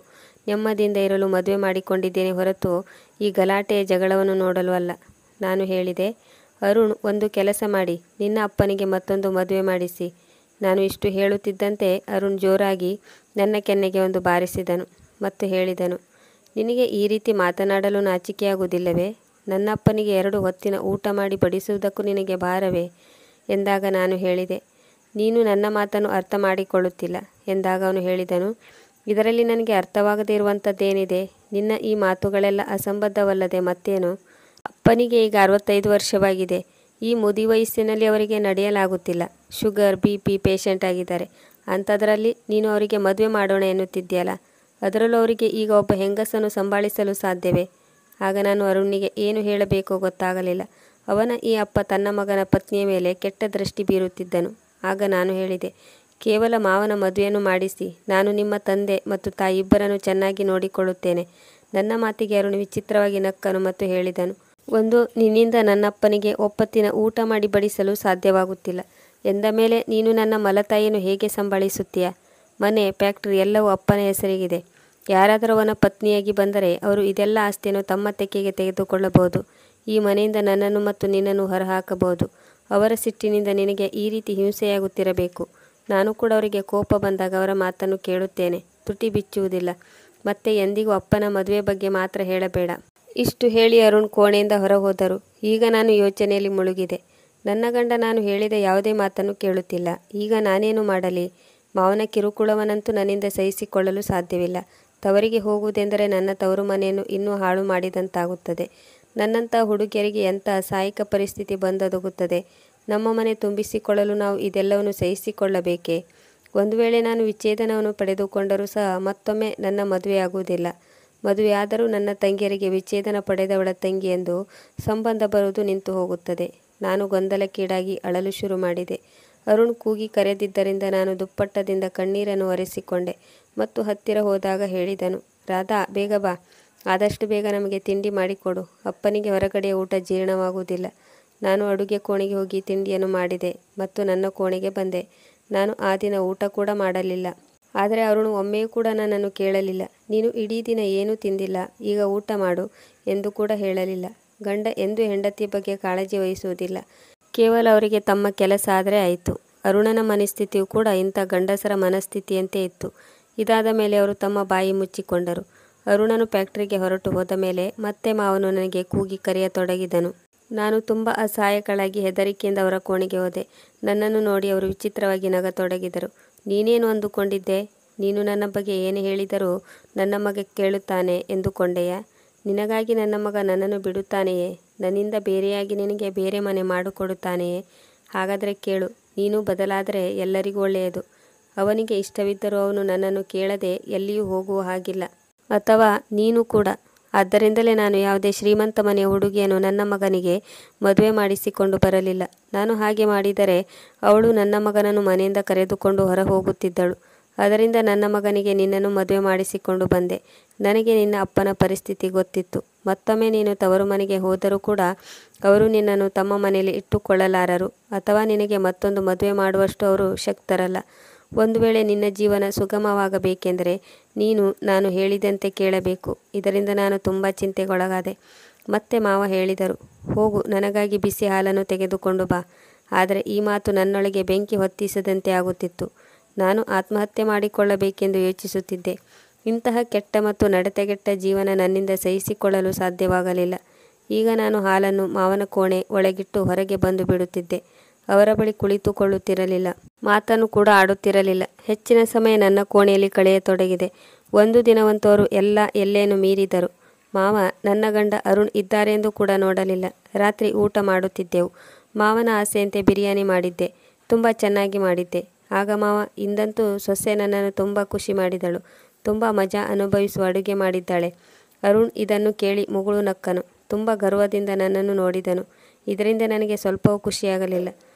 ನೆಮ್ಮದಿಯಿಂದ ಇರಲು ಮದುವೆ ಮಾಡಿಕೊಂಡಿದ್ದೇನೆ ಹೊರತು ಈ ಗಲಾಟೆಯ ಜಗಳವನ್ನು ನೋಡಲು ಅಲ್ಲ. ನಾನು ಹೇಳಿದೆ, ಅರುಣ್, ಒಂದು ಕೆಲಸ ಮಾಡಿ, ನಿನ್ನ ಅಪ್ಪನಿಗೆ ಮತ್ತೊಂದು ಮದುವೆ ಮಾಡಿಸಿ. ನಾನು ಇಷ್ಟು ಹೇಳುತ್ತಿದ್ದಂತೆ ಅರುಣ್ ಜೋರಾಗಿ ನನ್ನ ಕೆನ್ನೆಗೆ ಒಂದು ಬಾರಿಸಿದನು ಮತ್ತು ಹೇಳಿದನು, ನಿನಗೆ ಈ ರೀತಿ ಮಾತನಾಡಲು ನಾಚಿಕೆಯಾಗುವುದಿಲ್ಲವೇ? ನನ್ನ ಅಪ್ಪನಿಗೆ 2 ಹೊತ್ತಿನ ಊಟ ಮಾಡಿ ಬಡಿಸುವುದಕ್ಕೂ ನಿನಗೆ ಭಾರವೇ? ಎಂದಾಗ ನಾನು ಹೇಳಿದೆ, ನೀನು ನನ್ನ ಮಾತನ್ನು ಅರ್ಥ ಮಾಡಿಕೊಳ್ಳುತ್ತಿಲ್ಲ ಎಂದಾಗ ಅವನು ಹೇಳಿದನು, ಇದರಲ್ಲಿ ನನಗೆ ಅರ್ಥವಾಗದೇ ಇರುವಂಥದ್ದೇನಿದೆ? ನಿನ್ನ ಈ ಮಾತುಗಳೆಲ್ಲ ಅಸಂಬದ್ಧವಲ್ಲದೆ ಮತ್ತೇನು? ಅಪ್ಪನಿಗೆ ಈಗ 65 ವರ್ಷವಾಗಿದೆ. ಈ ಮುದಿ ವಯಸ್ಸಿನಲ್ಲಿ ಅವರಿಗೆ ನಡೆಯಲಾಗುತ್ತಿಲ್ಲ. ಶುಗರ್ BP ಪೇಷಂಟ್ ಆಗಿದ್ದಾರೆ. ಅಂಥದ್ರಲ್ಲಿ ನೀನು ಅವರಿಗೆ ಮದುವೆ ಮಾಡೋಣ ಎನ್ನುತ್ತಿದ್ದೀಯಲ್ಲ, ಅದರಲ್ಲೂ ಅವರಿಗೆ ಈಗ ಒಬ್ಬ ಹೆಂಗಸನ್ನು ಸಂಭಾಳಿಸಲು ಸಾಧ್ಯವೇ? ಆಗ ನಾನು ಅರುಣ್ನಿಗೆ ಏನು ಹೇಳಬೇಕೋ ಗೊತ್ತಾಗಲಿಲ್ಲ. ಅವನ ಈ ಅಪ್ಪ ತನ್ನ ಮಗನ ಪತ್ನಿಯ ಮೇಲೆ ಕೆಟ್ಟ ದೃಷ್ಟಿ ಬೀರುತ್ತಿದ್ದನು. ಆಗ ನಾನು ಹೇಳಿದೆ, ಕೇವಲ ಮಾವನ ಮದುವೆಯನ್ನು ಮಾಡಿಸಿ, ನಾನು ನಿಮ್ಮ ತಂದೆ ಮತ್ತು ತಾಯಿ ಇಬ್ಬರನ್ನು ಚೆನ್ನಾಗಿ ನೋಡಿಕೊಳ್ಳುತ್ತೇನೆ. ನನ್ನ ಮಾತಿಗೆ ಅರುಣ್ ವಿಚಿತ್ರವಾಗಿ ನಕ್ಕನು ಮತ್ತು ಹೇಳಿದನು, ಒಂದು, ನಿನ್ನಿಂದ ನನ್ನಪ್ಪನಿಗೆ ಒಪ್ಪತ್ತಿನ ಊಟ ಮಾಡಿ ಬಡಿಸಲು ಸಾಧ್ಯವಾಗುತ್ತಿಲ್ಲ ಎಂದ ಮೇಲೆ ನೀನು ನನ್ನ ಮಲತಾಯಿಯನ್ನು ಹೇಗೆ ಸಂಭಾಳಿಸುತ್ತೀಯ? ಮನೆ, ಫ್ಯಾಕ್ಟರಿ ಎಲ್ಲವೂ ಅಪ್ಪನ ಹೆಸರಿಗಿದೆ. ಯಾರಾದರೂ ಅವನ ಪತ್ನಿಯಾಗಿ ಬಂದರೆ ಅವರು ಇದೆಲ್ಲ ಆಸ್ತಿಯನ್ನು ತಮ್ಮ ತೆಕ್ಕೆಗೆ ತೆಗೆದುಕೊಳ್ಳಬಹುದು. ಈ ಮನೆಯಿಂದ ನನ್ನನ್ನು ಮತ್ತು ನಿನ್ನನ್ನು ಹೊರಹಾಕಬಹುದು. ಅವರ ಸಿಟ್ಟಿನಿಂದ ನಿನಗೆ ಈ ರೀತಿ ಹಿಂಸೆಯಾಗುತ್ತಿರಬೇಕು. ನಾನು ಕೂಡ ಅವರಿಗೆ ಕೋಪ ಬಂದಾಗ ಅವರ ಮಾತನ್ನು ಕೇಳುತ್ತೇನೆ, ತುಟಿ ಬಿಚ್ಚುವುದಿಲ್ಲ. ಮತ್ತೆ ಎಂದಿಗೂ ಅಪ್ಪನ ಮದುವೆ ಬಗ್ಗೆ ಮಾತ್ರ ಹೇಳಬೇಡ. ಇಷ್ಟು ಹೇಳಿ ಅರುಣ್ ಕೋಣೆಯಿಂದ ಹೊರಹೋದರು. ಈಗ ನಾನು ಯೋಚನೆಯಲ್ಲಿ ಮುಳುಗಿದೆ. ನನ್ನ ಗಂಡ ನಾನು ಹೇಳಿದ ಯಾವುದೇ ಮಾತನ್ನು ಕೇಳುತ್ತಿಲ್ಲ. ಈಗ ನಾನೇನು ಮಾಡಲಿ? ಮಾವನ ಕಿರುಕುಳವನ್ನಂತೂ ನನ್ನಿಂದ ಸಹಿಸಿಕೊಳ್ಳಲು ಸಾಧ್ಯವಿಲ್ಲ. ತವರಿಗೆ ಹೋಗುವುದೆಂದರೆ ನನ್ನ ತವರು ಮನೆಯನ್ನು ಇನ್ನೂ ಹಾಳು ಮಾಡಿದಂತಾಗುತ್ತದೆ. ನನ್ನಂಥ ಹುಡುಗಿಯರಿಗೆ ಎಂಥ ಅಸಹಾಯಕ ಪರಿಸ್ಥಿತಿ ಬಂದೊದಗುತ್ತದೆ. ನಮ್ಮ ಮನೆ ತುಂಬಿಸಿಕೊಳ್ಳಲು ನಾವು ಇದೆಲ್ಲವನ್ನು ಸಹಿಸಿಕೊಳ್ಳಬೇಕೇ? ಒಂದು ವೇಳೆ ನಾನು ವಿಚ್ಛೇದನವನ್ನು ಪಡೆದುಕೊಂಡರೂ ಸಹ ಮತ್ತೊಮ್ಮೆ ನನ್ನ ಮದುವೆಯಾಗುವುದಿಲ್ಲ. ಮದುವೆಯಾದರೂ ನನ್ನ ತಂಗಿಯರಿಗೆ ವಿಚ್ಛೇದನ ಪಡೆದವಳ ತಂಗಿ ಎಂದು ಸಂಬಂಧ ಬರುವುದು ನಿಂತು ಹೋಗುತ್ತದೆ. ನಾನು ಗೊಂದಲಕ್ಕೀಡಾಗಿ ಅಳಲು ಶುರು ಮಾಡಿದೆ. ಅರುಣ್ ಕೂಗಿ ಕರೆದಿದ್ದರಿಂದ ನಾನು ದುಪ್ಪಟ್ಟದಿಂದ ಕಣ್ಣೀರನ್ನು ಒರೆಸಿಕೊಂಡೆ ಮತ್ತು ಹತ್ತಿರ ಹೋದಾಗ ಹೇಳಿದನು, ರಾಧಾ, ಬೇಗ ಬಾ. ಆದಷ್ಟು ಬೇಗ ನಮಗೆ ತಿಂಡಿ ಮಾಡಿಕೊಡು. ಅಪ್ಪನಿಗೆ ಹೊರಗಡೆಯ ಊಟ ಜೀರ್ಣವಾಗುವುದಿಲ್ಲ. ನಾನು ಅಡುಗೆ ಕೋಣೆಗೆ ಹೋಗಿ ತಿಂಡಿಯನ್ನು ಮಾಡಿದೆ ಮತ್ತು ನನ್ನ ಕೋಣೆಗೆ ಬಂದೆ. ನಾನು ಆ ದಿನ ಊಟ ಕೂಡ ಮಾಡಲಿಲ್ಲ. ಆದರೆ ಅರುಣ್ ಒಮ್ಮೆಯೂ ಕೂಡ ನನ್ನನ್ನು ಕೇಳಲಿಲ್ಲ. ನೀನು ಇಡೀ ದಿನ ಏನೂ ತಿಂದಿಲ್ಲ, ಈಗ ಊಟ ಮಾಡು ಎಂದು ಕೂಡ ಹೇಳಲಿಲ್ಲ. ಗಂಡ ಎಂದೂ ಹೆಂಡತಿಯ ಬಗ್ಗೆ ಕಾಳಜಿ ವಹಿಸುವುದಿಲ್ಲ. ಕೇವಲ ಅವರಿಗೆ ತಮ್ಮ ಕೆಲಸ ಆದರೆ ಆಯಿತು. ಅರುಣನ ಮನಸ್ಥಿತಿಯು ಕೂಡ ಇಂಥ ಗಂಡಸರ ಮನಸ್ಥಿತಿಯಂತೆ ಇತ್ತು. ಇದಾದ ಮೇಲೆ ಅವರು ತಮ್ಮ ಬಾಯಿ ಮುಚ್ಚಿಕೊಂಡರು. ಅರುಣನು ಫ್ಯಾಕ್ಟರಿಗೆ ಹೊರಟು ಹೋದ ಮೇಲೆ ಮತ್ತೆ ಮಾವನು ನನಗೆ ಕೂಗಿ ಕರೆಯತೊಡಗಿದನು. ನಾನು ತುಂಬ ಅಸಹಾಯಕಳಾಗಿ ಹೆದರಿಕೆಯಿಂದ ಅವರ ಕೋಣೆಗೆ ಹೋದೆ. ನನ್ನನ್ನು ನೋಡಿ ಅವರು ವಿಚಿತ್ರವಾಗಿ ನಗತೊಡಗಿದರು. ನೀನೇನು ಅಂದುಕೊಂಡಿದ್ದೆ? ನೀನು ನನ್ನ ಬಗ್ಗೆ ಏನು ಹೇಳಿದರೂ ನನ್ನ ಮಗ ಕೇಳುತ್ತಾನೆ ಎಂದುಕೊಂಡೆಯಾ? ನಿನಗಾಗಿ ನನ್ನ ಮಗ ನನ್ನನ್ನು ಬಿಡುತ್ತಾನೆಯೇ? ನನ್ನಿಂದ ಬೇರೆಯಾಗಿ ನಿನಗೆ ಬೇರೆ ಮನೆ ಮಾಡಿಕೊಡುತ್ತಾನೆಯೇ? ಹಾಗಾದರೆ ಕೇಳು, ನೀನು ಬದಲಾದರೆ ಎಲ್ಲರಿಗೂ ಒಳ್ಳೆಯದು. ಅವನಿಗೆ ಇಷ್ಟವಿದ್ದರೂ ಅವನು ನನ್ನನ್ನು ಕೇಳದೆ ಎಲ್ಲಿಯೂ ಹೋಗುವ ಹಾಗಿಲ್ಲ. ಅಥವಾ ನೀನು ಕೂಡ. ಆದ್ದರಿಂದಲೇ ನಾನು ಯಾವುದೇ ಶ್ರೀಮಂತ ಮನೆಯ ಹುಡುಗಿಯನ್ನು ನನ್ನ ಮಗನಿಗೆ ಮದುವೆ ಮಾಡಿಸಿಕೊಂಡು ಬರಲಿಲ್ಲ. ನಾನು ಹಾಗೆ ಮಾಡಿದರೆ ಅವಳು ನನ್ನ ಮಗನನ್ನು ಮನೆಯಿಂದ ಕರೆದುಕೊಂಡು ಹೊರ ಹೋಗುತ್ತಿದ್ದಳು. ಅದರಿಂದ ನನ್ನ ಮಗನಿಗೆ ನಿನ್ನನ್ನು ಮದುವೆ ಮಾಡಿಸಿಕೊಂಡು ಬಂದೆ. ನನಗೆ ನಿನ್ನ ಅಪ್ಪನ ಪರಿಸ್ಥಿತಿ ಗೊತ್ತಿತ್ತು. ಮತ್ತೊಮ್ಮೆ ನೀನು ತವರು ಮನೆಗೆ ಹೋದರೂ ಕೂಡ ಅವರು ನಿನ್ನನ್ನು ತಮ್ಮ ಮನೆಯಲ್ಲಿ ಇಟ್ಟುಕೊಳ್ಳಲಾರರು ಅಥವಾ ನಿನಗೆ ಮತ್ತೊಂದು ಮದುವೆ ಮಾಡುವಷ್ಟು ಅವರು ಶಕ್ತರಲ್ಲ. ಒಂದು ವೇಳೆ ನಿನ್ನ ಜೀವನ ಸುಗಮವಾಗಬೇಕೆಂದರೆ ನೀನು ನಾನು ಹೇಳಿದಂತೆ ಕೇಳಬೇಕು. ಇದರಿಂದ ನಾನು ತುಂಬ ಚಿಂತೆಗೊಳಗಾದೆ. ಮತ್ತೆ ಮಾವ ಹೇಳಿದರು, ಹೋಗು, ನನಗಾಗಿ ಬಿಸಿ ಹಾಲನ್ನು ತೆಗೆದುಕೊಂಡು ಬಾ. ಆದರೆ ಈ ಮಾತು ನನ್ನೊಳಗೆ ಬೆಂಕಿ ಹೊತ್ತಿಸದಂತೆ ಆಗುತ್ತಿತ್ತು. ನಾನು ಆತ್ಮಹತ್ಯೆ ಮಾಡಿಕೊಳ್ಳಬೇಕೆಂದು ಯೋಚಿಸುತ್ತಿದ್ದೆ. ಇಂತಹ ಕೆಟ್ಟ ಮತ್ತು ನಡತೆಗೆಟ್ಟ ಜೀವನ ನನ್ನಿಂದ ಸಹಿಸಿಕೊಳ್ಳಲು ಸಾಧ್ಯವಾಗಲಿಲ್ಲ. ಈಗ ನಾನು ಹಾಲನ್ನು ಮಾವನ ಕೋಣೆ ಒಳಗಿಟ್ಟು ಹೊರಗೆ ಬಂದು ಬಿಡುತ್ತಿದ್ದೆ. ಅವರ ಬಳಿ ಕುಳಿತುಕೊಳ್ಳುತ್ತಿರಲಿಲ್ಲ. ಮಾತನ್ನು ಕೂಡ ಆಡುತ್ತಿರಲಿಲ್ಲ. ಹೆಚ್ಚಿನ ಸಮಯ ನನ್ನ ಕೋಣೆಯಲ್ಲಿ ಕಳೆಯತೊಡಗಿದೆ. ಒಂದು ದಿನವಂತೂ ಅವರು ಎಲ್ಲೇನು ಮೀರಿದರು. ಮಾವ, ನನ್ನ ಗಂಡ ಅರುಣ್ ಇದ್ದಾರೆಂದು ಕೂಡ ನೋಡಲಿಲ್ಲ. ರಾತ್ರಿ ಊಟ ಮಾಡುತ್ತಿದ್ದೆವು. ಮಾವನ ಆಸೆಯಂತೆ ಬಿರಿಯಾನಿ ಮಾಡಿದ್ದೆ. ತುಂಬ ಚೆನ್ನಾಗಿ ಮಾಡಿದ್ದೆ. ಆಗ ಮಾವ, ಇಂದಂತೂ ಸೊಸೆ ನನ್ನನ್ನು ತುಂಬ ಖುಷಿ ಮಾಡಿದಳು, ತುಂಬ ಮಜಾ ಅನುಭವಿಸುವ ಅಡುಗೆ ಮಾಡಿದ್ದಾಳೆ. ಅರುಣ್ ಇದನ್ನು ಕೇಳಿ ಮುಗುಳು ನಕ್ಕನು. ತುಂಬ ಗರ್ವದಿಂದ ನನ್ನನ್ನು ನೋಡಿದನು. ಇದರಿಂದ ನನಗೆ ಸ್ವಲ್ಪವೂ ಖುಷಿಯಾಗಲಿಲ್ಲ.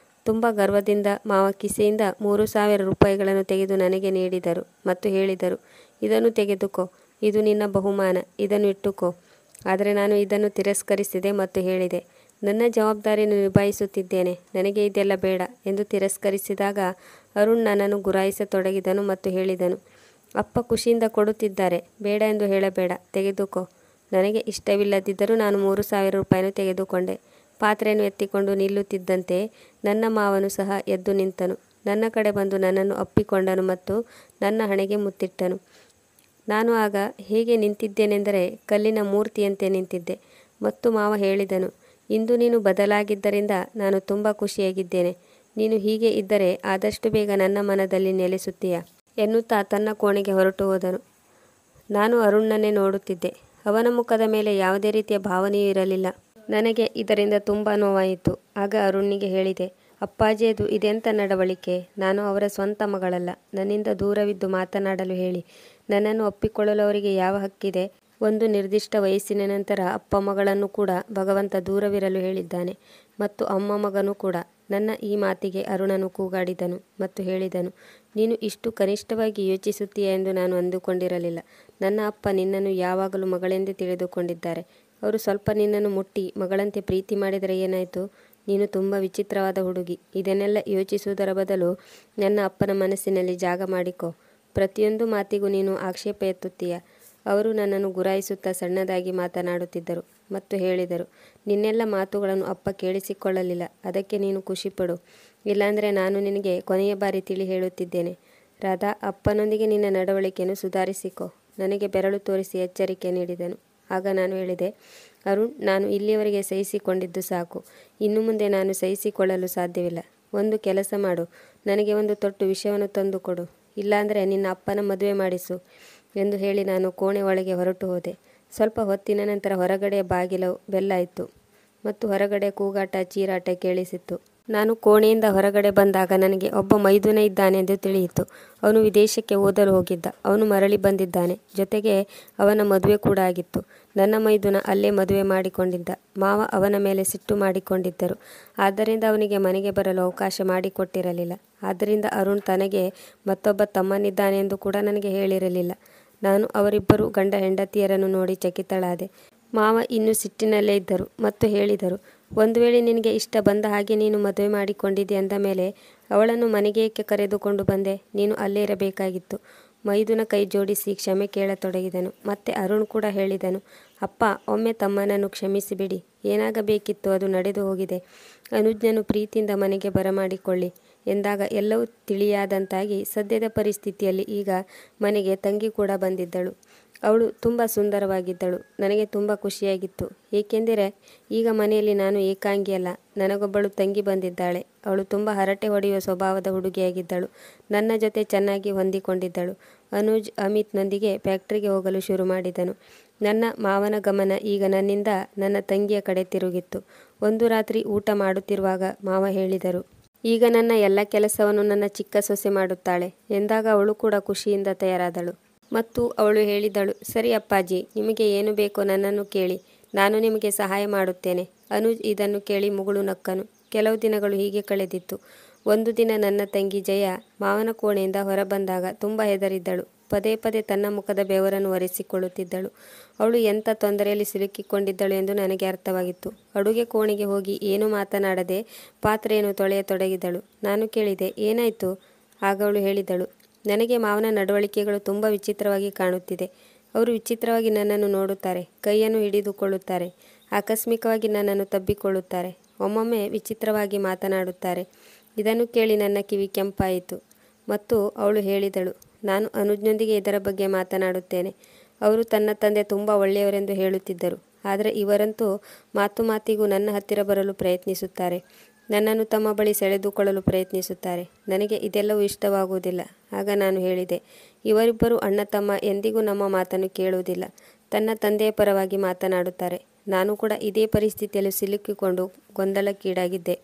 ತುಂಬ ಗರ್ವದಿಂದ ಮಾವ ಕಿಸೆಯಿಂದ 3,000 ರೂಪಾಯಿಗಳನ್ನು ತೆಗೆದು ನನಗೆ ನೀಡಿದರು ಮತ್ತು ಹೇಳಿದರು, ಇದನ್ನು ತೆಗೆದುಕೋ, ಇದು ನಿನ್ನ ಬಹುಮಾನ, ಇದನ್ನು ಇಟ್ಟುಕೋ. ಆದರೆ ನಾನು ಇದನ್ನು ತಿರಸ್ಕರಿಸಿದೆ ಮತ್ತು ಹೇಳಿದೆ, ನನ್ನ ಜವಾಬ್ದಾರಿಯನ್ನು ನಿಭಾಯಿಸುತ್ತಿದ್ದೇನೆ, ನನಗೆ ಇದೆಲ್ಲ ಬೇಡ ಎಂದು ತಿರಸ್ಕರಿಸಿದಾಗ ಅರುಣ್ ನನ್ನನ್ನು ಗುರಾಯಿಸತೊಡಗಿದನು ಮತ್ತು ಹೇಳಿದನು, ಅಪ್ಪ ಖುಷಿಯಿಂದ ಕೊಡುತ್ತಿದ್ದಾರೆ, ಬೇಡ ಎಂದು ಹೇಳಬೇಡ, ತೆಗೆದುಕೋ. ನನಗೆ ಇಷ್ಟವಿಲ್ಲದಿದ್ದರೂ ನಾನು 3,000 ರೂಪಾಯಿಯನ್ನು ತೆಗೆದುಕೊಂಡೆ. ಪಾತ್ರೆಯನ್ನು ಎತ್ತಿಕೊಂಡು ನಿಲ್ಲುತ್ತಿದ್ದಂತೆ ನನ್ನ ಮಾವನು ಸಹ ಎದ್ದು ನಿಂತನು. ನನ್ನ ಕಡೆ ಬಂದು ನನ್ನನ್ನು ಅಪ್ಪಿಕೊಂಡನು ಮತ್ತು ನನ್ನ ಹಣೆಗೆ ಮುತ್ತಿಟ್ಟನು. ನಾನು ಆಗ ಹೇಗೆ ನಿಂತಿದ್ದೇನೆಂದರೆ ಕಲ್ಲಿನ ಮೂರ್ತಿಯಂತೆ ನಿಂತಿದ್ದೆ. ಮತ್ತು ಮಾವ ಹೇಳಿದನು, ಇಂದು ನೀನು ಬದಲಾಗಿದ್ದರಿಂದ ನಾನು ತುಂಬ ಖುಷಿಯಾಗಿದ್ದೇನೆ. ನೀನು ಹೀಗೆ ಇದ್ದರೆ ಆದಷ್ಟು ಬೇಗ ನನ್ನ ಮನದಲ್ಲಿ ನೆಲೆಸುತ್ತೀಯ ಎನ್ನುತ್ತಾ ತನ್ನ ಕೋಣೆಗೆ ಹೊರಟು ಹೋದನು. ನಾನು ಅರುಣ್ಣನ್ನೇ ನೋಡುತ್ತಿದ್ದೆ. ಅವನ ಮುಖದ ಮೇಲೆ ಯಾವುದೇ ರೀತಿಯ ಭಾವನೆಯೂ ಇರಲಿಲ್ಲ. ನನಗೆ ಇದರಿಂದ ತುಂಬ ನೋವಾಯಿತು. ಆಗ ಅರುಣ್ಣಿಗೆ ಹೇಳಿದೆ, ಅಪ್ಪಾಜಿ, ಅದು ಇದೆಂಥ ನಡವಳಿಕೆ? ನಾನು ಅವರ ಸ್ವಂತ ಮಗಳಲ್ಲ. ನನ್ನಿಂದ ದೂರವಿದ್ದು ಮಾತನಾಡಲು ಹೇಳಿ. ನನ್ನನ್ನು ಒಪ್ಪಿಕೊಳ್ಳಲು ಅವರಿಗೆ ಯಾವ ಹಕ್ಕಿದೆ? ಒಂದು ನಿರ್ದಿಷ್ಟ ವಯಸ್ಸಿನ ನಂತರ ಅಪ್ಪ ಮಗಳನ್ನು ಕೂಡ ಭಗವಂತ ದೂರವಿರಲು ಹೇಳಿದ್ದಾನೆ ಮತ್ತು ಅಮ್ಮ ಮಗನೂ ಕೂಡ. ನನ್ನ ಈ ಮಾತಿಗೆ ಅರುಣನು ಕೂಗಾಡಿದನು ಮತ್ತು ಹೇಳಿದನು, ನೀನು ಇಷ್ಟು ಕನಿಷ್ಠವಾಗಿ ಯೋಚಿಸುತ್ತೀಯ ಎಂದು ನಾನು ಅಂದುಕೊಂಡಿರಲಿಲ್ಲ. ನನ್ನ ಅಪ್ಪ ನಿನ್ನನ್ನು ಯಾವಾಗಲೂ ಮಗಳೆಂದೇ ತಿಳಿದುಕೊಂಡಿದ್ದಾರೆ. ಅವರು ಸ್ವಲ್ಪ ನಿನ್ನನ್ನು ಮುಟ್ಟಿ ಮಗಳಂತೆ ಪ್ರೀತಿ ಮಾಡಿದರೆ ಏನಾಯಿತು? ನೀನು ತುಂಬ ವಿಚಿತ್ರವಾದ ಹುಡುಗಿ. ಇದನ್ನೆಲ್ಲ ಯೋಚಿಸುವುದರ ಬದಲು ನನ್ನ ಅಪ್ಪನ ಮನಸ್ಸಿನಲ್ಲಿ ಜಾಗ ಮಾಡಿಕೊ. ಪ್ರತಿಯೊಂದು ಮಾತಿಗೂ ನೀನು ಆಕ್ಷೇಪ ಎತ್ತುತ್ತೀಯ. ಅವರು ನನ್ನನ್ನು ಗುರಾಯಿಸುತ್ತಾ ಸಣ್ಣದಾಗಿ ಮಾತನಾಡುತ್ತಿದ್ದರು ಮತ್ತು ಹೇಳಿದರು, ನಿನ್ನೆಲ್ಲ ಮಾತುಗಳನ್ನು ಅಪ್ಪ ಕೇಳಿಸಿಕೊಳ್ಳಲಿಲ್ಲ, ಅದಕ್ಕೆ ನೀನು ಖುಷಿಪಡು. ಇಲ್ಲಾಂದರೆ ನಾನು ನಿನಗೆ ಕೊನೆಯ ಬಾರಿ ತಿಳಿ ಹೇಳುತ್ತಿದ್ದೇನೆ. ರಾಧಾ, ಅಪ್ಪನೊಂದಿಗೆ ನಿನ್ನ ನಡವಳಿಕೆಯನ್ನು ಸುಧಾರಿಸಿಕೊ. ನನಗೆ ಬೆರಳು ತೋರಿಸಿ ಎಚ್ಚರಿಕೆ ನೀಡಿದನು. ಆಗ ನಾನು ಹೇಳಿದೆ, ಅರುಣ್, ನಾನು ಇಲ್ಲಿಯವರೆಗೆ ಸಹಿಸಿಕೊಂಡಿದ್ದು ಸಾಕು. ಇನ್ನು ಮುಂದೆ ನಾನು ಸಹಿಸಿಕೊಳ್ಳಲು ಸಾಧ್ಯವಿಲ್ಲ. ಒಂದು ಕೆಲಸ ಮಾಡು, ನನಗೆ ಒಂದು ತೊಟ್ಟು ವಿಷವನ್ನು ತಂದು ಕೊಡು, ಇಲ್ಲಾಂದರೆ ನಿನ್ನ ಅಪ್ಪನ ಮದುವೆ ಮಾಡಿಸು ಎಂದು ಹೇಳಿ ನಾನು ಕೋಣೆ ಒಳಗೆ ಹೊರಟು ಹೋದೆ. ಸ್ವಲ್ಪ ಹೊತ್ತಿನ ನಂತರ ಹೊರಗಡೆಯ ಬಾಗಿಲು ಬೆಲ್ಲಾಯಿತು ಮತ್ತು ಹೊರಗಡೆ ಕೂಗಾಟ ಚೀರಾಟ ಕೇಳಿಸಿತ್ತು. ನಾನು ಕೋಣೆಯಿಂದ ಹೊರಗಡೆ ಬಂದಾಗ ನನಗೆ ಒಬ್ಬ ಮೈದುನ ಇದ್ದಾನೆಂದು ತಿಳಿಯಿತು. ಅವನು ವಿದೇಶಕ್ಕೆ ಓದಲು ಹೋಗಿದ್ದ. ಅವನು ಮರಳಿ ಬಂದಿದ್ದಾನೆ. ಜೊತೆಗೆ ಅವನ ಮದುವೆ ಕೂಡ ಆಗಿತ್ತು. ನನ್ನ ಮೈದುನ ಅಲ್ಲೇ ಮದುವೆ ಮಾಡಿಕೊಂಡಿದ್ದ. ಮಾವ ಅವನ ಮೇಲೆ ಸಿಟ್ಟು ಮಾಡಿಕೊಂಡಿದ್ದರು. ಆದ್ದರಿಂದ ಅವನಿಗೆ ಮನೆಗೆ ಬರಲು ಅವಕಾಶ ಮಾಡಿಕೊಟ್ಟಿರಲಿಲ್ಲ. ಆದ್ದರಿಂದ ಅರುಣ್ ತನಗೆ ಮತ್ತೊಬ್ಬ ತಮ್ಮನಿದ್ದಾನೆ ಎಂದು ಕೂಡ ನನಗೆ ಹೇಳಿರಲಿಲ್ಲ. ನಾನು ಅವರಿಬ್ಬರು ಗಂಡ ಹೆಂಡತಿಯರನ್ನು ನೋಡಿ ಚಕಿತಳಾದೆ. ಮಾವ ಇನ್ನೂ ಸಿಟ್ಟಿನಲ್ಲೇ ಇದ್ದರು ಮತ್ತು ಹೇಳಿದರು, ಒಂದು ವೇಳೆ ನಿನಗೆ ಇಷ್ಟ ಬಂದ ಹಾಗೆ ನೀನು ಮದುವೆ ಮಾಡಿಕೊಂಡಿದ್ದೆ ಅಂದ ಮೇಲೆ ಅವಳನ್ನು ಮನೆಗೆ ಏಕೆ ಕರೆದುಕೊಂಡು ಬಂದೆ? ನೀನು ಅಲ್ಲೇ ಇರಬೇಕಾಗಿತ್ತು. ಮೈದುನ ಕೈ ಜೋಡಿಸಿ ಕ್ಷಮೆ ಕೇಳತೊಡಗಿದನು. ಮತ್ತೆ ಅರುಣ್ ಕೂಡ ಹೇಳಿದನು, ಅಪ್ಪ, ಒಮ್ಮೆ ತಮ್ಮನನ್ನು ಕ್ಷಮಿಸಿಬಿಡಿ. ಏನಾಗಬೇಕಿತ್ತು ಅದು ನಡೆದು ಹೋಗಿದೆ. ಅನುಜ್ಞನು ಪ್ರೀತಿಯಿಂದ ಮನೆಗೆ ಬರಮಾಡಿಕೊಳ್ಳಿ ಎಂದಾಗ ಎಲ್ಲವೂ ತಿಳಿಯಾದಂತಾಗಿ ಸದ್ಯದ ಪರಿಸ್ಥಿತಿಯಲ್ಲಿ ಈಗ ಮನೆಗೆ ತಂಗಿ ಕೂಡ ಬಂದಿದ್ದಳು. ಅವಳು ತುಂಬ ಸುಂದರವಾಗಿದ್ದಳು. ನನಗೆ ತುಂಬ ಖುಷಿಯಾಗಿತ್ತು. ಏಕೆಂದರೆ ಈಗ ಮನೆಯಲ್ಲಿ ನಾನು ಏಕಾಂಗಿಯಲ್ಲ, ನನಗೊಬ್ಬಳು ತಂಗಿ ಬಂದಿದ್ದಾಳೆ. ಅವಳು ತುಂಬ ಹರಟೆ ಹೊಡೆಯುವ ಸ್ವಭಾವದ ಹುಡುಗಿಯಾಗಿದ್ದಳು. ನನ್ನ ಜೊತೆ ಚೆನ್ನಾಗಿ ಹೊಂದಿಕೊಂಡಿದ್ದಳು. ಅನುಜ್ ಅಮಿತ್ನೊಂದಿಗೆ ಫ್ಯಾಕ್ಟರಿಗೆ ಹೋಗಲು ಶುರು ಮಾಡಿದನು. ನನ್ನ ಮಾವನ ಗಮನ ಈಗ ನನ್ನಿಂದ ನನ್ನ ತಂಗಿಯ ಕಡೆ ತಿರುಗಿತ್ತು. ಒಂದು ರಾತ್ರಿ ಊಟ ಮಾಡುತ್ತಿರುವಾಗ ಮಾವ ಹೇಳಿದರು, ಈಗ ನನ್ನ ಎಲ್ಲ ಕೆಲಸವನ್ನು ನನ್ನ ಚಿಕ್ಕ ಸೊಸೆ ಮಾಡುತ್ತಾಳೆ ಎಂದಾಗ ಅವಳು ಕೂಡ ಖುಷಿಯಿಂದ ತಯಾರಾದಳು ಮತ್ತು ಅವಳು ಹೇಳಿದಳು, ಸರಿ ಅಪ್ಪಾಜಿ, ನಿಮಗೆ ಏನು ಬೇಕೋ ನನ್ನನ್ನು ಕೇಳಿ, ನಾನು ನಿಮಗೆ ಸಹಾಯ ಮಾಡುತ್ತೇನೆ. ಅನುಜ್ ಇದನ್ನು ಕೇಳಿ ಮುಗುಳು ನಕ್ಕನು. ಕೆಲವು ದಿನಗಳು ಹೀಗೆ ಕಳೆದಿತ್ತು. ಒಂದು ದಿನ ನನ್ನ ತಂಗಿ ಜಯ ಮಾವನ ಕೋಣೆಯಿಂದ ಹೊರಬಂದಾಗ ತುಂಬ ಹೆದರಿದ್ದಳು. ಪದೇ ಪದೇ ತನ್ನ ಮುಖದ ಬೆವರನ್ನು ಒರೆಸಿಕೊಳ್ಳುತ್ತಿದ್ದಳು. ಅವಳು ಎಂಥ ತೊಂದರೆಯಲ್ಲಿ ಸಿಲುಕಿಕೊಂಡಿದ್ದಳು ಎಂದು ನನಗೆ ಅರ್ಥವಾಗಿತ್ತು. ಅಡುಗೆ ಕೋಣೆಗೆ ಹೋಗಿ ಏನೂ ಮಾತನಾಡದೆ ಪಾತ್ರೆಯನ್ನು ತೊಳೆಯತೊಡಗಿದಳು. ನಾನು ಕೇಳಿದೆ, ಏನಾಯಿತು? ಆಗ ಅವಳು ಹೇಳಿದಳು, ನನಗೆ ಮಾವನ ನಡವಳಿಕೆಗಳು ತುಂಬ ವಿಚಿತ್ರವಾಗಿ ಕಾಣುತ್ತಿದೆ. ಅವರು ವಿಚಿತ್ರವಾಗಿ ನನ್ನನ್ನು ನೋಡುತ್ತಾರೆ, ಕೈಯನ್ನು ಹಿಡಿದುಕೊಳ್ಳುತ್ತಾರೆ, ಆಕಸ್ಮಿಕವಾಗಿ ನನ್ನನ್ನು ತಬ್ಬಿಕೊಳ್ಳುತ್ತಾರೆ, ಒಮ್ಮೊಮ್ಮೆ ವಿಚಿತ್ರವಾಗಿ ಮಾತನಾಡುತ್ತಾರೆ. ಇದನ್ನು ಕೇಳಿ ನನ್ನ ಕಿವಿ ಕೆಂಪಾಯಿತು ಮತ್ತು ಅವಳು ಹೇಳಿದಳು, ನಾನು ಅನುಜ್ನೊಂದಿಗೆ ಇದರ ಬಗ್ಗೆ ಮಾತನಾಡುತ್ತೇನೆ. ಅವರು ತನ್ನ ತಂದೆ ತುಂಬ ಒಳ್ಳೆಯವರೆಂದು ಹೇಳುತ್ತಿದ್ದರು. ಆದರೆ ಇವರಂತೂ ಮಾತು ಮಾತಿಗೂ ನನ್ನ ಹತ್ತಿರ ಬರಲು ಪ್ರಯತ್ನಿಸುತ್ತಾರೆ. ನನ್ನನ್ನು ತಮ್ಮ ಬಳಿ ಸೆಳೆದುಕೊಳ್ಳಲು ಪ್ರಯತ್ನಿಸುತ್ತಾರೆ. ನನಗೆ ಇದೆಲ್ಲವೂ ಇಷ್ಟವಾಗುವುದಿಲ್ಲ. ಆಗ ನಾನು ಹೇಳಿದೆ, ಇವರಿಬ್ಬರು ಅಣ್ಣ ತಮ್ಮ ಎಂದಿಗೂ ನಮ್ಮ ಮಾತನ್ನು ಕೇಳುವುದಿಲ್ಲ. ತನ್ನ ತಂದೆಯ ಪರವಾಗಿ ಮಾತನಾಡುತ್ತಾರೆ. ನಾನು ಕೂಡ ಇದೇ ಪರಿಸ್ಥಿತಿಯಲ್ಲಿ ಸಿಲುಕಿಕೊಂಡು ಗೊಂದಲಕ್ಕೀಡಾಗಿದ್ದೆ.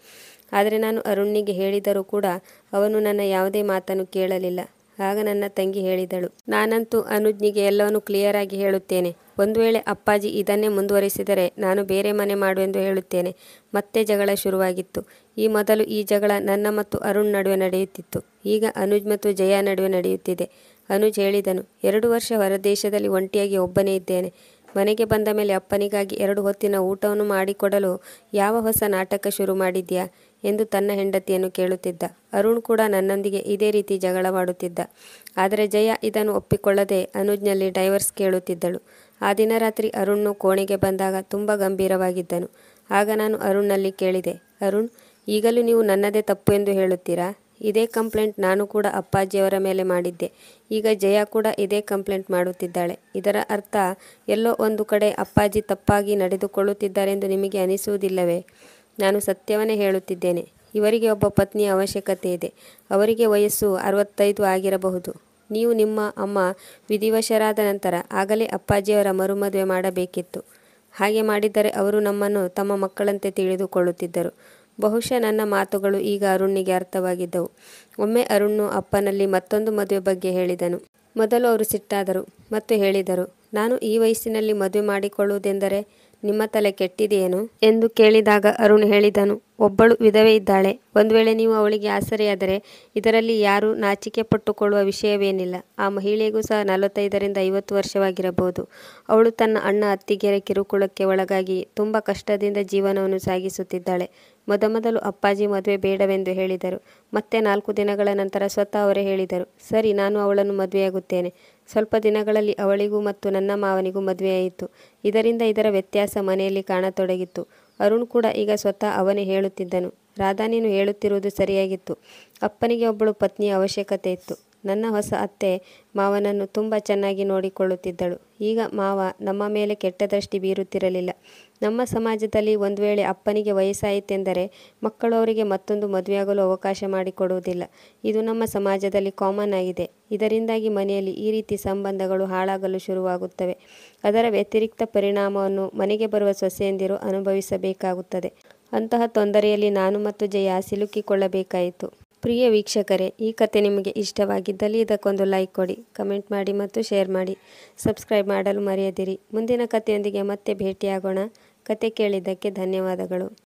ಆದರೆ ನಾನು ಅರುಣ್ನಿಗೆ ಹೇಳಿದರೂ ಕೂಡ ಅವನು ನನ್ನ ಯಾವುದೇ ಮಾತನ್ನು ಕೇಳಲಿಲ್ಲ. ಆಗ ನನ್ನ ತಂಗಿ ಹೇಳಿದಳು, ನಾನಂತೂ ಅನುಜ್ನಿಗೆ ಎಲ್ಲವನ್ನೂ ಕ್ಲಿಯರ್ ಆಗಿ ಹೇಳುತ್ತೇನೆ. ಒಂದು ವೇಳೆ ಅಪ್ಪಾಜಿ ಇದನ್ನೇ ಮುಂದುವರಿಸಿದರೆ ನಾನು ಬೇರೆ ಮನೆ ಮಾಡು ಎಂದು ಹೇಳುತ್ತೇನೆ. ಮತ್ತೆ ಜಗಳ ಶುರುವಾಗಿತ್ತು. ಈ ಮೊದಲು ಈ ಜಗಳ ನನ್ನ ಮತ್ತು ಅರುಣ್ ನಡುವೆ ನಡೆಯುತ್ತಿತ್ತು. ಈಗ ಅನುಜ್ ಮತ್ತು ಜಯ ನಡುವೆ ನಡೆಯುತ್ತಿದೆ. ಅನುಜ್ ಹೇಳಿದನು, 2 ವರ್ಷ ಹೊರದೇಶದಲ್ಲಿ ಒಂಟಿಯಾಗಿ ಒಬ್ಬನೇ ಇದ್ದೇನೆ. ಮನೆಗೆ ಬಂದ ಮೇಲೆ ಅಪ್ಪನಿಗಾಗಿ 2 ಹೊತ್ತಿನ ಊಟವನ್ನು ಮಾಡಿಕೊಡಲು ಯಾವ ಹೊಸ ನಾಟಕ ಶುರು ಮಾಡಿದ್ಯಾ ಎಂದು ತನ್ನ ಹೆಂಡತಿಯನ್ನು ಕೇಳುತ್ತಿದ್ದ. ಅರುಣ್ ಕೂಡ ನನ್ನೊಂದಿಗೆ ಇದೇ ರೀತಿ ಜಗಳವಾಡುತ್ತಿದ್ದ. ಆದರೆ ಜಯ ಇದನ್ನು ಒಪ್ಪಿಕೊಳ್ಳದೆ ಅನುಜ್ನಲ್ಲಿ ಡೈವರ್ಸ್ ಕೇಳುತ್ತಿದ್ದಳು. ಆ ದಿನ ರಾತ್ರಿ ಅರುಣ್ನು ಕೋಣೆಗೆ ಬಂದಾಗ ತುಂಬ ಗಂಭೀರವಾಗಿದ್ದನು. ಆಗ ನಾನು ಅರುಣ್ನಲ್ಲಿ ಕೇಳಿದೆ, ಅರುಣ್, ಈಗಲೂ ನೀವು ನನ್ನದೇ ತಪ್ಪು ಎಂದು ಹೇಳುತ್ತೀರಾ? ಇದೇ ಕಂಪ್ಲೇಂಟ್ ನಾನು ಕೂಡ ಅಪ್ಪಾಜಿಯವರ ಮೇಲೆ ಮಾಡಿದ್ದೆ. ಈಗ ಜಯ ಕೂಡ ಇದೇ ಕಂಪ್ಲೇಂಟ್ ಮಾಡುತ್ತಿದ್ದಾಳೆ. ಇದರ ಅರ್ಥ ಎಲ್ಲೋ ಒಂದು ಕಡೆ ಅಪ್ಪಾಜಿ ತಪ್ಪಾಗಿ ನಡೆದುಕೊಳ್ಳುತ್ತಿದ್ದಾರೆಂದು ನಿಮಗೆ ಅನಿಸುವುದಿಲ್ಲವೇ? ನಾನು ಸತ್ಯವನ್ನೇ ಹೇಳುತ್ತಿದ್ದೇನೆ. ಇವರಿಗೆ ಒಬ್ಬ ಪತ್ನಿಯ ಅವಶ್ಯಕತೆ ಇದೆ. ಅವರಿಗೆ ವಯಸ್ಸು 65 ಆಗಿರಬಹುದು. ನೀವು ನಿಮ್ಮ ಅಮ್ಮ ವಿಧಿವಶರಾದ ನಂತರ ಆಗಲೇ ಅಪ್ಪಾಜಿಯವರ ಮರುಮದುವೆ ಮಾಡಬೇಕಿತ್ತು. ಹಾಗೆ ಮಾಡಿದ್ದರೆ ಅವರು ನಮ್ಮನ್ನು ತಮ್ಮ ಮಕ್ಕಳಂತೆ ತಿಳಿದುಕೊಳ್ಳುತ್ತಿದ್ದರು. ಬಹುಶಃ ನನ್ನ ಮಾತುಗಳು ಈಗ ಅರುಣ್ನಿಗೆ ಅರ್ಥವಾಗಿದ್ದವು. ಒಮ್ಮೆ ಅರುಣ್ನು ಅಪ್ಪನಲ್ಲಿ ಮತ್ತೊಂದು ಮದುವೆ ಬಗ್ಗೆ ಹೇಳಿದನು. ಮೊದಲು ಅವರು ಸಿಟ್ಟಾದರು ಮತ್ತು ಹೇಳಿದರು, ನಾನು ಈ ವಯಸ್ಸಿನಲ್ಲಿ ಮದುವೆ ಮಾಡಿಕೊಳ್ಳುವುದೆಂದರೆ ನಿಮ್ಮ ತಲೆ ಕೆಟ್ಟಿದೆಯೇನು ಎಂದು ಕೇಳಿದಾಗ ಅರುಣ್ ಹೇಳಿದನು, ಒಬ್ಬಳು ವಿಧವೆ ಇದ್ದಾಳೆ. ಒಂದು ವೇಳೆ ನೀವು ಅವಳಿಗೆ ಆಸರೆಯಾದರೆ ಇದರಲ್ಲಿ ಯಾರೂ ನಾಚಿಕೆ ಪಟ್ಟುಕೊಳ್ಳುವ ವಿಷಯವೇನಿಲ್ಲ. ಆ ಮಹಿಳೆಗೂ ಸಹ 45ರಿಂದ 50 ವರ್ಷವಾಗಿರಬಹುದು. ಅವಳು ತನ್ನ ಅಣ್ಣ ಅತ್ತಿಗೆಯರ ಕಿರುಕುಳಕ್ಕೆ ಒಳಗಾಗಿ ತುಂಬ ಕಷ್ಟದಿಂದ ಜೀವನವನ್ನು ಸಾಗಿಸುತ್ತಿದ್ದಾಳೆ. ಮೊದಮೊದಲು ಅಪ್ಪಾಜಿ ಮದುವೆ ಬೇಡವೆಂದು ಹೇಳಿದರು. ಮತ್ತೆ 4 ದಿನಗಳ ನಂತರ ಸ್ವತಃ ಅವರೇ ಹೇಳಿದರು, ಸರಿ, ನಾನು ಅವಳನ್ನು ಮದುವೆಯಾಗುತ್ತೇನೆ. ಸ್ವಲ್ಪ ದಿನಗಳಲ್ಲಿ ಅವಳಿಗೂ ಮತ್ತು ನನ್ನ ಮಾವನಿಗೂ ಮದುವೆಯಾಯಿತು. ಇದರಿಂದ ಇದರ ವ್ಯತ್ಯಾಸ ಮನೆಯಲ್ಲಿ ಕಾಣತೊಡಗಿತ್ತು. ಅರುಣ್ ಕೂಡ ಈಗ ಸ್ವತಃ ಅವನೇ ಹೇಳುತ್ತಿದ್ದನು, ರಾಧಾ, ನೀನು ಹೇಳುತ್ತಿರುವುದು ಸರಿಯಾಗಿತ್ತು. ಅಪ್ಪನಿಗೆ ಒಬ್ಬಳು ಪತ್ನಿಯ ಅವಶ್ಯಕತೆ ಇತ್ತು. ನನ್ನ ಹೊಸ ಅತ್ತೆ ಮಾವನನ್ನು ತುಂಬ ಚೆನ್ನಾಗಿ ನೋಡಿಕೊಳ್ಳುತ್ತಿದ್ದಳು. ಈಗ ಮಾವ ನಮ್ಮ ಮೇಲೆ ಕೆಟ್ಟ ದೃಷ್ಟಿ ಬೀರುತ್ತಿರಲಿಲ್ಲ. ನಮ್ಮ ಸಮಾಜದಲ್ಲಿ ಒಂದು ವೇಳೆ ಅಪ್ಪನಿಗೆ ವಯಸ್ಸಾಯಿತೆಂದರೆ ಮಕ್ಕಳು ಅವರಿಗೆ ಮತ್ತೊಂದು ಮದುವೆಯಾಗಲು ಅವಕಾಶ ಮಾಡಿಕೊಡುವುದಿಲ್ಲ. ಇದು ನಮ್ಮ ಸಮಾಜದಲ್ಲಿ ಕಾಮನ್ ಆಗಿದೆ. ಇದರಿಂದಾಗಿ ಮನೆಯಲ್ಲಿ ಈ ರೀತಿ ಸಂಬಂಧಗಳು ಹಾಳಾಗಲು ಶುರುವಾಗುತ್ತವೆ. ಅದರ ವ್ಯತಿರಿಕ್ತ ಪರಿಣಾಮವನ್ನು ಮನೆಗೆ ಬರುವ ಸೊಸೆಯಂದಿರು ಅನುಭವಿಸಬೇಕಾಗುತ್ತದೆ. ಅಂತಹ ತೊಂದರೆಯಲ್ಲಿ ನಾನು ಮತ್ತು ಜಯ ಸಿಲುಕಿಕೊಳ್ಳಬೇಕಾಯಿತು. ಪ್ರಿಯ ವೀಕ್ಷಕರೇ, ಈ ಕತೆ ನಿಮಗೆ ಇಷ್ಟವಾಗಿದ್ದಲ್ಲಿ ಇದಕ್ಕೊಂದು ಲೈಕ್ ಕೊಡಿ, ಕಮೆಂಟ್ ಮಾಡಿ ಮತ್ತು ಶೇರ್ ಮಾಡಿ. ಸಬ್ಸ್ಕ್ರೈಬ್ ಮಾಡಲು ಮರೆಯದಿರಿ. ಮುಂದಿನ ಕಥೆಯೊಂದಿಗೆ ಮತ್ತೆ ಭೇಟಿಯಾಗೋಣ. ಕತೆ ಕೇಳಿದ್ದಕ್ಕೆ ಧನ್ಯವಾದಗಳು.